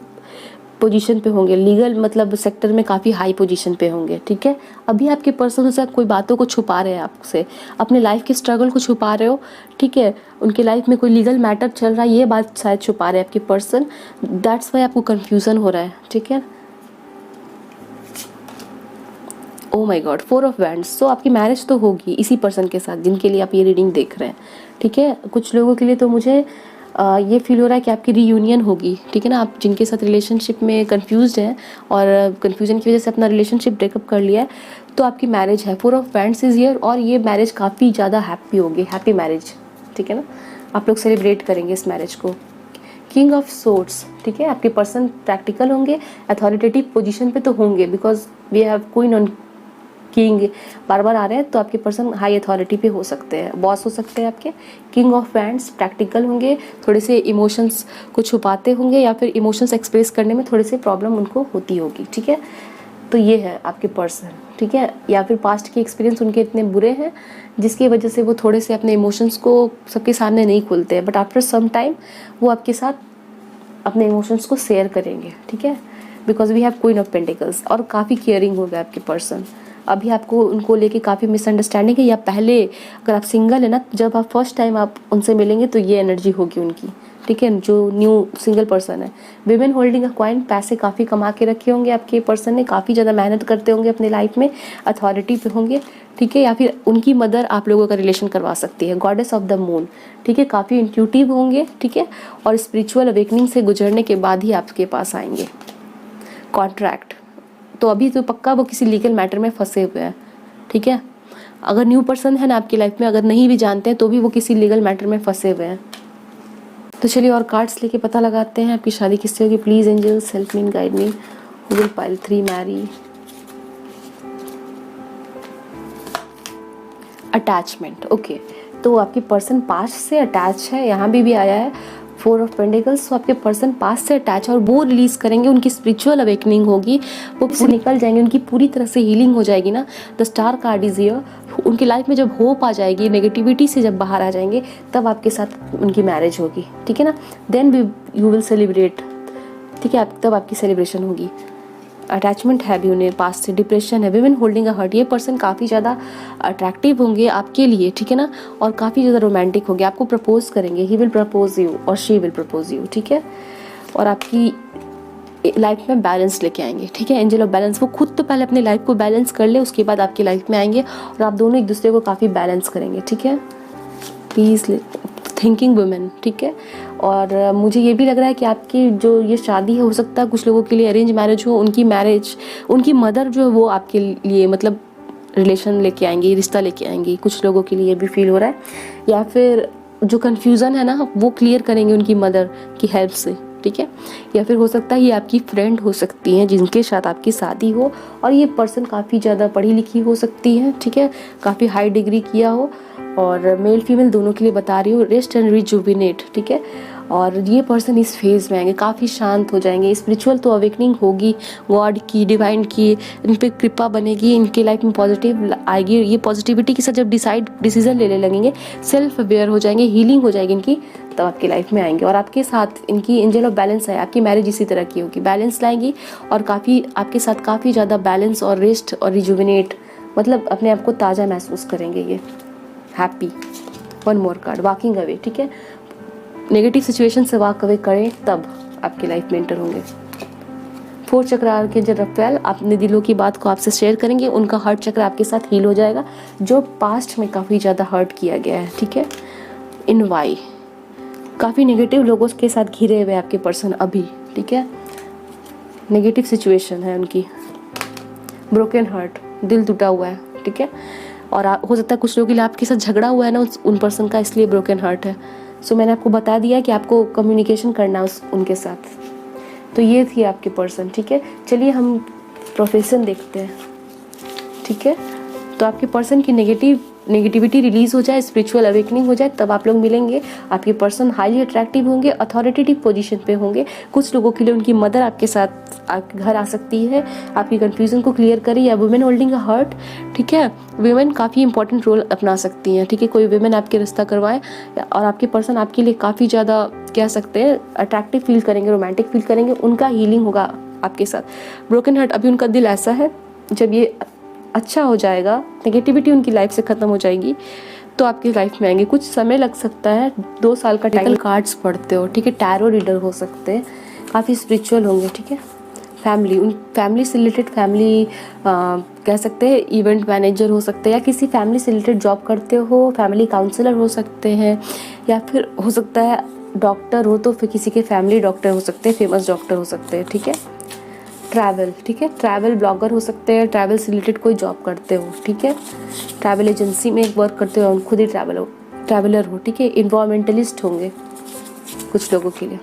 पोजीशन पे होंगे, लीगल मतलब सेक्टर में काफ़ी हाई पोजीशन पे होंगे, ठीक है। अभी आपके पर्सन से कोई बातों को छुपा रहे हैं आपसे, अपने लाइफ के स्ट्रगल को छुपा रहे हो, ठीक है। उनके लाइफ में कोई लीगल मैटर चल रहा है, ये बात शायद छुपा रहे हैं आपके पर्सन, दैट्स वाई आपको कन्फ्यूज़न हो रहा है, ठीक है। ओ माय गॉड, 4 ऑफ वैंड्स। तो आपकी मैरिज तो होगी इसी पर्सन के साथ जिनके लिए आप ये रीडिंग देख रहे हैं, ठीक है। कुछ लोगों के लिए तो मुझे ये फील हो रहा है कि आपकी रीयूनियन होगी, ठीक है ना। आप जिनके साथ रिलेशनशिप में कंफ्यूज्ड हैं और कंफ्यूजन की वजह से अपना रिलेशनशिप ब्रेकअप कर लिया है, तो आपकी मैरिज है। 4 ऑफ वैंड्स इज हियर और ये मैरिज काफ़ी ज़्यादा हैप्पी होगी, हैप्पी मैरिज, ठीक है ना। आप लोग सेलिब्रेट करेंगे इस मैरिज को। किंग ऑफ सोर्ड्स, ठीक है। आपके पर्सन प्रैक्टिकल होंगे, अथॉरिटेटिव पोजीशन पे तो होंगे, because we have queen on king बार बार आ रहे हैं, तो आपके पर्सन हाई अथॉरिटी पे हो सकते हैं, बॉस हो सकते हैं आपके। किंग ऑफ वैंड्स प्रैक्टिकल होंगे, थोड़े से इमोशंस को छुपाते होंगे या फिर इमोशंस एक्सप्रेस करने में थोड़े से प्रॉब्लम उनको होती होगी, ठीक है। तो ये है आपके पर्सन, ठीक है। या फिर पास्ट के एक्सपीरियंस उनके इतने बुरे हैं जिसकी वजह से वो थोड़े से अपने इमोशंस को सबके सामने नहीं खुलते हैं, बट आफ्टर सम टाइम वो आपके साथ अपने इमोशंस को शेयर करेंगे, ठीक है। Because we have queen of pentacles और काफ़ी केयरिंग होगा आपके पर्सन। अभी आपको उनको लेके काफ़ी मिसअंडरस्टैंडिंग है, या पहले अगर आप सिंगल है ना, जब आप फर्स्ट टाइम आप उनसे मिलेंगे तो ये एनर्जी होगी उनकी, ठीक है। जो न्यू सिंगल पर्सन है, विमेन होल्डिंग अ कॉइन, पैसे काफ़ी कमा के रखे होंगे आपके पर्सन ने, काफ़ी ज़्यादा मेहनत करते होंगे अपनी लाइफ में, अथॉरिटी पे होंगे, ठीक है। या फिर उनकी मदर आप लोगों का रिलेशन करवा सकती है, गॉडेस ऑफ द मून, ठीक है। काफ़ी इंट्यूटिव होंगे, ठीक है, और स्पिरिचुअल अवेकनिंग से गुजरने के बाद ही आपके पास आएंगे। कॉन्ट्रैक्ट, तो अभी तो पक्का वो किसी लीगल मैटर में फंसे हुए हैं, ठीक है। अगर न्यू पर्सन है ना आपकी लाइफ में, अगर नहीं भी जानते हैं तो भी वो किसी लीगल मैटर में फंसे हुए हैं। तो चलिए और कार्ड्स लेके पता लगाते हैं आपकी शादी किससे होगी। Please angels help me and guide me. Who will pile 3 marry. Attachment, okay. तो आपकी पर्सन पास्ट से अटैच है, यहाँ भी आया है 4 ऑफ पेंटिकल्स। तो आपके पर्सन पास्ट से अटैच है और वो रिलीज करेंगे, उनकी स्पिरिचुअल अवेकनिंग होगी, वो पूरी निकल जाएंगे, उनकी पूरी तरह से हीलिंग हो जाएगी ना। The star card is here. उनकी लाइफ में जब होप आ जाएगी, नेगेटिविटी से जब बाहर आ जाएंगे, तब आपके साथ उनकी मैरिज होगी, ठीक है ना। देन यू विल सेलिब्रेट, ठीक है, तब आपकी सेलिब्रेशन होगी। अटैचमेंट है भी उन्हें, पास्ट से डिप्रेशन है। विमेन होल्डिंग अ हर्ट, ये पर्सन काफ़ी ज़्यादा अट्रैक्टिव होंगे आपके लिए, ठीक है ना, और काफ़ी ज़्यादा रोमांटिक होंगे, आपको प्रपोज करेंगे। ही विल प्रपोज यू और शी विल प्रपोज यू, ठीक है। और आपकी लाइफ में बैलेंस लेके आएंगे, ठीक है। एंजल ऑफ बैलेंस, वो खुद तो पहले अपनी लाइफ को बैलेंस कर ले, उसके बाद आपकी लाइफ में आएंगे और आप दोनों एक दूसरे को काफ़ी बैलेंस करेंगे, ठीक है। प्लीज़ थिंकिंग वुमेन, ठीक है। और मुझे ये भी लग रहा है कि आपकी जो ये शादी है, हो सकता है कुछ लोगों के लिए अरेंज मैरिज हो, उनकी मैरिज, उनकी मदर जो है वो आपके लिए मतलब रिलेशन लेके आएंगी, रिश्ता लेके आएंगी, कुछ लोगों के लिए भी फील हो रहा है। या फिर जो कन्फ्यूज़न है ना, वो क्लियर करेंगे उनकी मदर की हेल्प से, ठीक है। या फिर हो सकता है ये आपकी फ्रेंड हो सकती हैं जिनके साथ आपकी शादी हो, और ये पर्सन काफ़ी ज़्यादा पढ़ी लिखी हो सकती है, ठीक है, काफ़ी हाई डिग्री किया हो, और मेल फीमेल दोनों के लिए बता रही हूँ। रेस्ट एंड रिजुविनेट, ठीक है। और ये पर्सन इस फेज़ में आएंगे, काफ़ी शांत हो जाएंगे। स्पिरिचुअल तो अवेकनिंग होगी, गॉड की, डिवाइन की इन पर कृपा बनेगी, इनके लाइफ में पॉजिटिव आएगी। ये पॉजिटिविटी के साथ जब डिसीजन लेने लगेंगे, सेल्फ अवेयर हो जाएंगे, हीलिंग हो जाएगी इनकी, तब आपकी लाइफ में आएंगे। और आपके साथ इनकी एंजल ऑफ बैलेंस है, आपकी मैरिज इसी तरह की होगी, बैलेंस लाएंगी और काफ़ी आपके साथ काफ़ी ज़्यादा बैलेंस और रेस्ट और रिजुविनेट, मतलब अपने आप को ताज़ा महसूस करेंगे ये, हैप्पी। 1 मोर कार्ड, वॉकिंग अवे, ठीक है। नेगेटिव सिचुएशन से वॉक अवे करें तब आपकी लाइफ में एंटर होंगे। 4 चक्र आर्कएंजल रफेल अपने दिलों की बात को आपसे शेयर करेंगे। उनका हार्ट चक्र आपके साथ हील हो जाएगा जो पास्ट में काफ़ी ज़्यादा हर्ट किया गया है, ठीक है। इन वाई काफ़ी नेगेटिव लोगों के साथ घिरे हुए आपके पर्सन अभी, ठीक है। नेगेटिव सिचुएशन है उनकी, ब्रोकन हार्ट, दिल टूटा हुआ है, ठीक है। और हो सकता है कुछ लोगों के लिए आपके साथ झगड़ा हुआ है ना उन पर्सन का, इसलिए ब्रोकन हार्ट है। सो मैंने आपको बता दिया कि आपको कम्युनिकेशन करना है उनके साथ। तो ये थी आपके पर्सन, ठीक है। चलिए हम प्रोफेशन देखते हैं, ठीक है। तो आपके पर्सन की नेगेटिविटी रिलीज हो जाए, स्पिरिचुअल अवेकनिंग हो जाए, तब आप लोग मिलेंगे। आपके पर्सन हाईली अट्रैक्टिव होंगे, अथॉरिटेटिव पोजीशन पे होंगे। कुछ लोगों के लिए उनकी मदर आपके साथ आपके घर आ सकती है, आपकी कंफ्यूजन को क्लियर करे, या वुमेन होल्डिंग अ हर्ट, ठीक है। वुमेन काफ़ी इंपॉर्टेंट रोल अपना सकती हैं, ठीक है। कोई वुमेन आपके रिश्ता करवाए और आपके पर्सन आपके लिए काफ़ी ज़्यादा कह सकते हैं अट्रैक्टिव फील करेंगे, रोमांटिक फील करेंगे, उनका हीलिंग होगा आपके साथ। ब्रोकन हार्ट अभी उनका दिल ऐसा है, जब ये अच्छा हो जाएगा, नेगेटिविटी उनकी लाइफ से ख़त्म हो जाएगी, तो आपकी लाइफ में आएंगे। कुछ समय लग सकता है, 2 साल का टाइम। कार्ड्स पढ़ते हो, ठीक है, टैरो रीडर हो सकते हैं, काफ़ी स्पिरिचुअल होंगे, ठीक है। फैमिली से रिलेटेड कह सकते हैं इवेंट मैनेजर हो सकते हैं, या किसी फैमिली से रिलेटेड जॉब करते हो, फैमिली काउंसलर हो सकते हैं, या फिर हो सकता है डॉक्टर हो तो फिर किसी के फैमिली डॉक्टर हो सकते हैं, फेमस डॉक्टर हो सकते हैं, ठीक है। ट्रैवल, ठीक है, ट्रैवल ब्लॉगर हो सकते हैं, ट्रैवल से रिलेटेड कोई जॉब करते हो, ठीक है। ट्रैवल एजेंसी में वर्क करते हो, खुद ही ट्रैवलर हो, ठीक है। इन्वायरमेंटलिस्ट होंगे कुछ लोगों के लिए।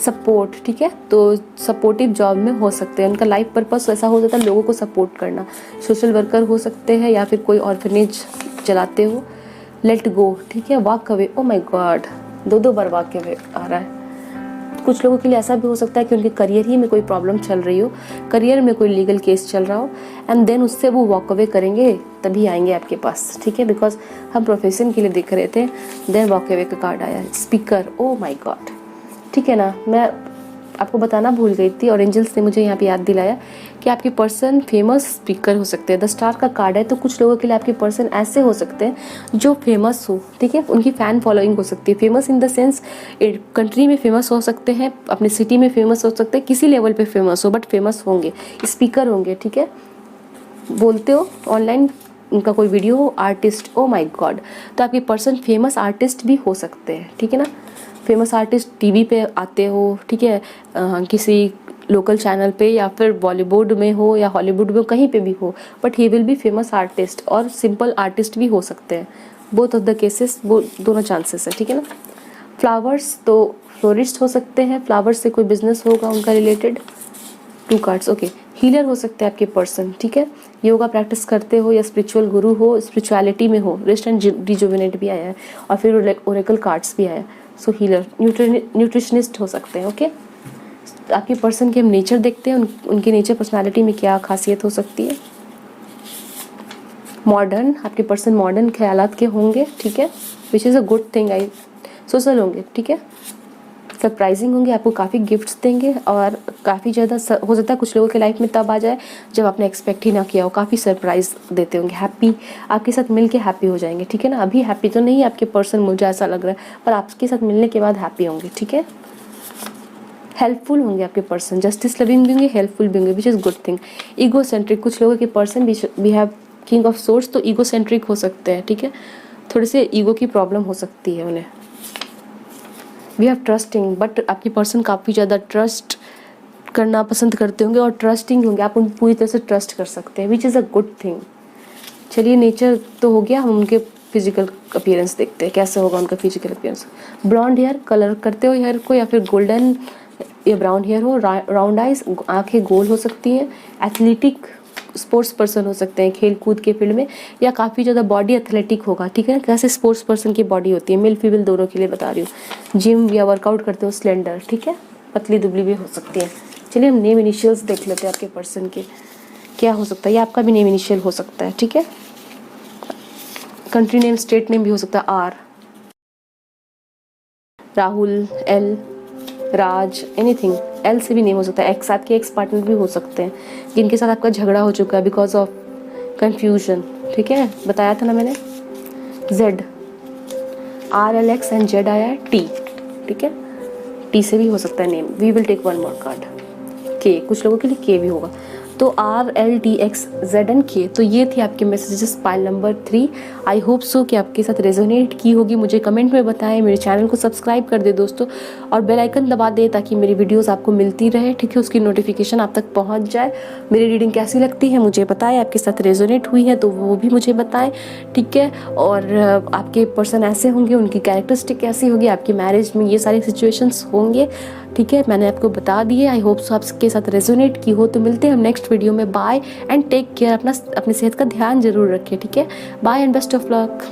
सपोर्ट, ठीक है, तो सपोर्टिव जॉब में हो सकते हैं। उनका लाइफ पर्पस ऐसा हो जाता है लोगों को सपोर्ट करना। सोशल वर्कर हो सकते हैं, या फिर कोई ऑर्फनेज चलाते हो। लेट गो, ठीक है, walk away. Oh my god, 2 बार वॉक अवे आ रहा है। कुछ लोगों के लिए ऐसा भी हो सकता है कि उनके करियर ही में कोई प्रॉब्लम चल रही हो, करियर में कोई लीगल केस चल रहा हो, एंड देन उससे वो वॉक अवे करेंगे, तभी आएंगे आपके पास, ठीक है। बिकॉज हम प्रोफेशन के लिए देख रहे थे, देन वॉक अवे का कार्ड आया। स्पीकर, ओ माय गॉड, ठीक है ना। मैं आपको बताना भूल गई थी और एंजल्स ने मुझे यहाँ पे याद दिलाया कि आपके पर्सन फेमस स्पीकर हो सकते हैं। द स्टार का कार्ड है, तो कुछ लोगों के लिए आपके पर्सन ऐसे हो सकते हैं जो फेमस हो, ठीक है। उनकी फ़ैन फॉलोइंग हो सकती है। Famous in the sense country में फेमस हो सकते हैं, अपने सिटी में फेमस हो सकते हैं, किसी लेवल पे फेमस हो, बट फेमस होंगे, स्पीकर होंगे, ठीक है। बोलते हो ऑनलाइन, उनका कोई वीडियो हो, आर्टिस्ट, ओ माय गॉड, तो आपके पर्सन फेमस आर्टिस्ट भी हो सकते हैं, ठीक है ना। फेमस आर्टिस्ट टीवी पे आते हो, ठीक है, किसी लोकल चैनल पे, या फिर बॉलीवुड में हो या हॉलीवुड में, कहीं पे भी हो, but he will B famous artist. और सिंपल आर्टिस्ट भी हो सकते हैं, बोथ ऑफ द केसेस, वो दोनों चांसेस है, ठीक है ना। फ्लावर्स, तो फ्लोरिस्ट हो सकते हैं, फ्लावर्स से कोई बिजनेस होगा उनका रिलेटेड। 2 cards, okay. हीलर हो सकते हैं आपके पर्सन, ठीक है। योगा प्रैक्टिस करते हो या स्पिरिचुअल गुरु हो, स्पिरिचुअलिटी में हो। रेस्ट एंड रिजुविनेट भी आया है, और फिर ओरेकल कार्ड्स भी आया है। सो हीलर, न्यूट्रिशनिस्ट हो सकते हैं, ओके। आपके पर्सन के हम नेचर देखते हैं, उनकी नेचर पर्सनालिटी में क्या खासियत हो सकती है। मॉडर्न, आपके पर्सन मॉडर्न ख्यालात के होंगे, ठीक है, which is a good thing. Social होंगे, ठीक है। सरप्राइजिंग होंगे, आपको काफ़ी गिफ्ट्स देंगे, और काफ़ी ज़्यादा हो सकता है कुछ लोगों के लाइफ में तब आ जाए जब आपने एक्सपेक्ट ही ना किया हो। काफ़ी सरप्राइज देते होंगे, हैप्पी, आपके साथ मिल के हैप्पी हो जाएंगे, ठीक है ना। अभी हैप्पी तो नहीं आपके पर्सन, मुझे ऐसा लग रहा है, पर आपके साथ मिलने के बाद हैप्पी होंगे, ठीक है। हेल्पफुल होंगे आपके पर्सन, जस्टिस लविंग भी होंगे, हेल्पफुल भी होंगे, which is good thing. Ego centric, कुछ लोगों के person we have king of swords, तो ईगो सेंट्रिक हो सकते हैं, ठीक है। थोड़े से ईगो की प्रॉब्लम हो सकती है उन्हें। वी हैव ट्रस्टिंग, बट आपकी पर्सन काफ़ी ज़्यादा ट्रस्ट करना पसंद करते होंगे और ट्रस्टिंग होंगे, आप उन पूरी तरह से ट्रस्ट कर सकते हैं, which is a good thing. चलिए नेचर तो हो गया, हम उनके फिजिकल अपीयरेंस देखते हैं, कैसे होगा उनका physical appearance. Blond hair, colour करते हो हेयर को, या फिर गोल्डन या ब्राउन हेयर हो। राउंड आइज, आँखें गोल हो सकती हैं। एथलेटिक, स्पोर्ट्स पर्सन हो सकते हैं खेल कूद के फील्ड में, या काफ़ी ज़्यादा बॉडी एथलेटिक होगा, ठीक है। कैसे स्पोर्ट्स पर्सन की बॉडी होती है, मेल फीमेल दोनों के लिए बता रही हूँ। जिम या वर्कआउट करते हो, स्लेंडर, ठीक है, पतली दुबली भी हो सकती है। चलिए हम नेम इनिशियल्स देख लेते हैं आपके पर्सन के, क्या हो सकता है। ये आपका भी नेम इनिशियल हो सकता है, ठीक है। कंट्री नेम, स्टेट नेम भी हो सकता है। R, Rahul, L, Raj, anything. L से भी नेम हो सकता है। एक्स, आपके एक्स पार्टनर भी हो सकते हैं जिनके साथ आपका झगड़ा हो चुका है बिकॉज ऑफ कन्फ्यूजन, ठीक है, बताया था ना मैंने। जेड, RLX and Z आया है T, ठीक है, T से भी हो सकता है name. We will take one more card, K, कुछ लोगों के लिए K भी होगा। तो RLTXZNK, तो ये थी आपके messages pile number 3। I hope so कि आपके साथ रेजोनेट की होगी। मुझे कमेंट में बताएं, मेरे चैनल को सब्सक्राइब कर दे दोस्तों, और बेल आइकन दबा दे ताकि मेरी वीडियोस आपको मिलती रहे, ठीक है, उसकी नोटिफिकेशन आप तक पहुंच जाए। मेरी रीडिंग कैसी लगती है मुझे बताएं, आपके साथ रेजोनेट हुई है तो वो भी मुझे बताएं, ठीक है। और आपके पर्सन ऐसे होंगे, उनकी कैरेक्टरिस्टिक कैसी होगी, आपकी मैरिज में ये सारी सिचुएशंस होंगे, ठीक है, मैंने आपको बता दिए। आई होप सो आपके साथ रेजोनेट की हो। तो मिलते हैं हम नेक्स्ट वीडियो में। Bye and take care. अपनी सेहत का ध्यान जरूर रखें, ठीक है। Bye and best of luck.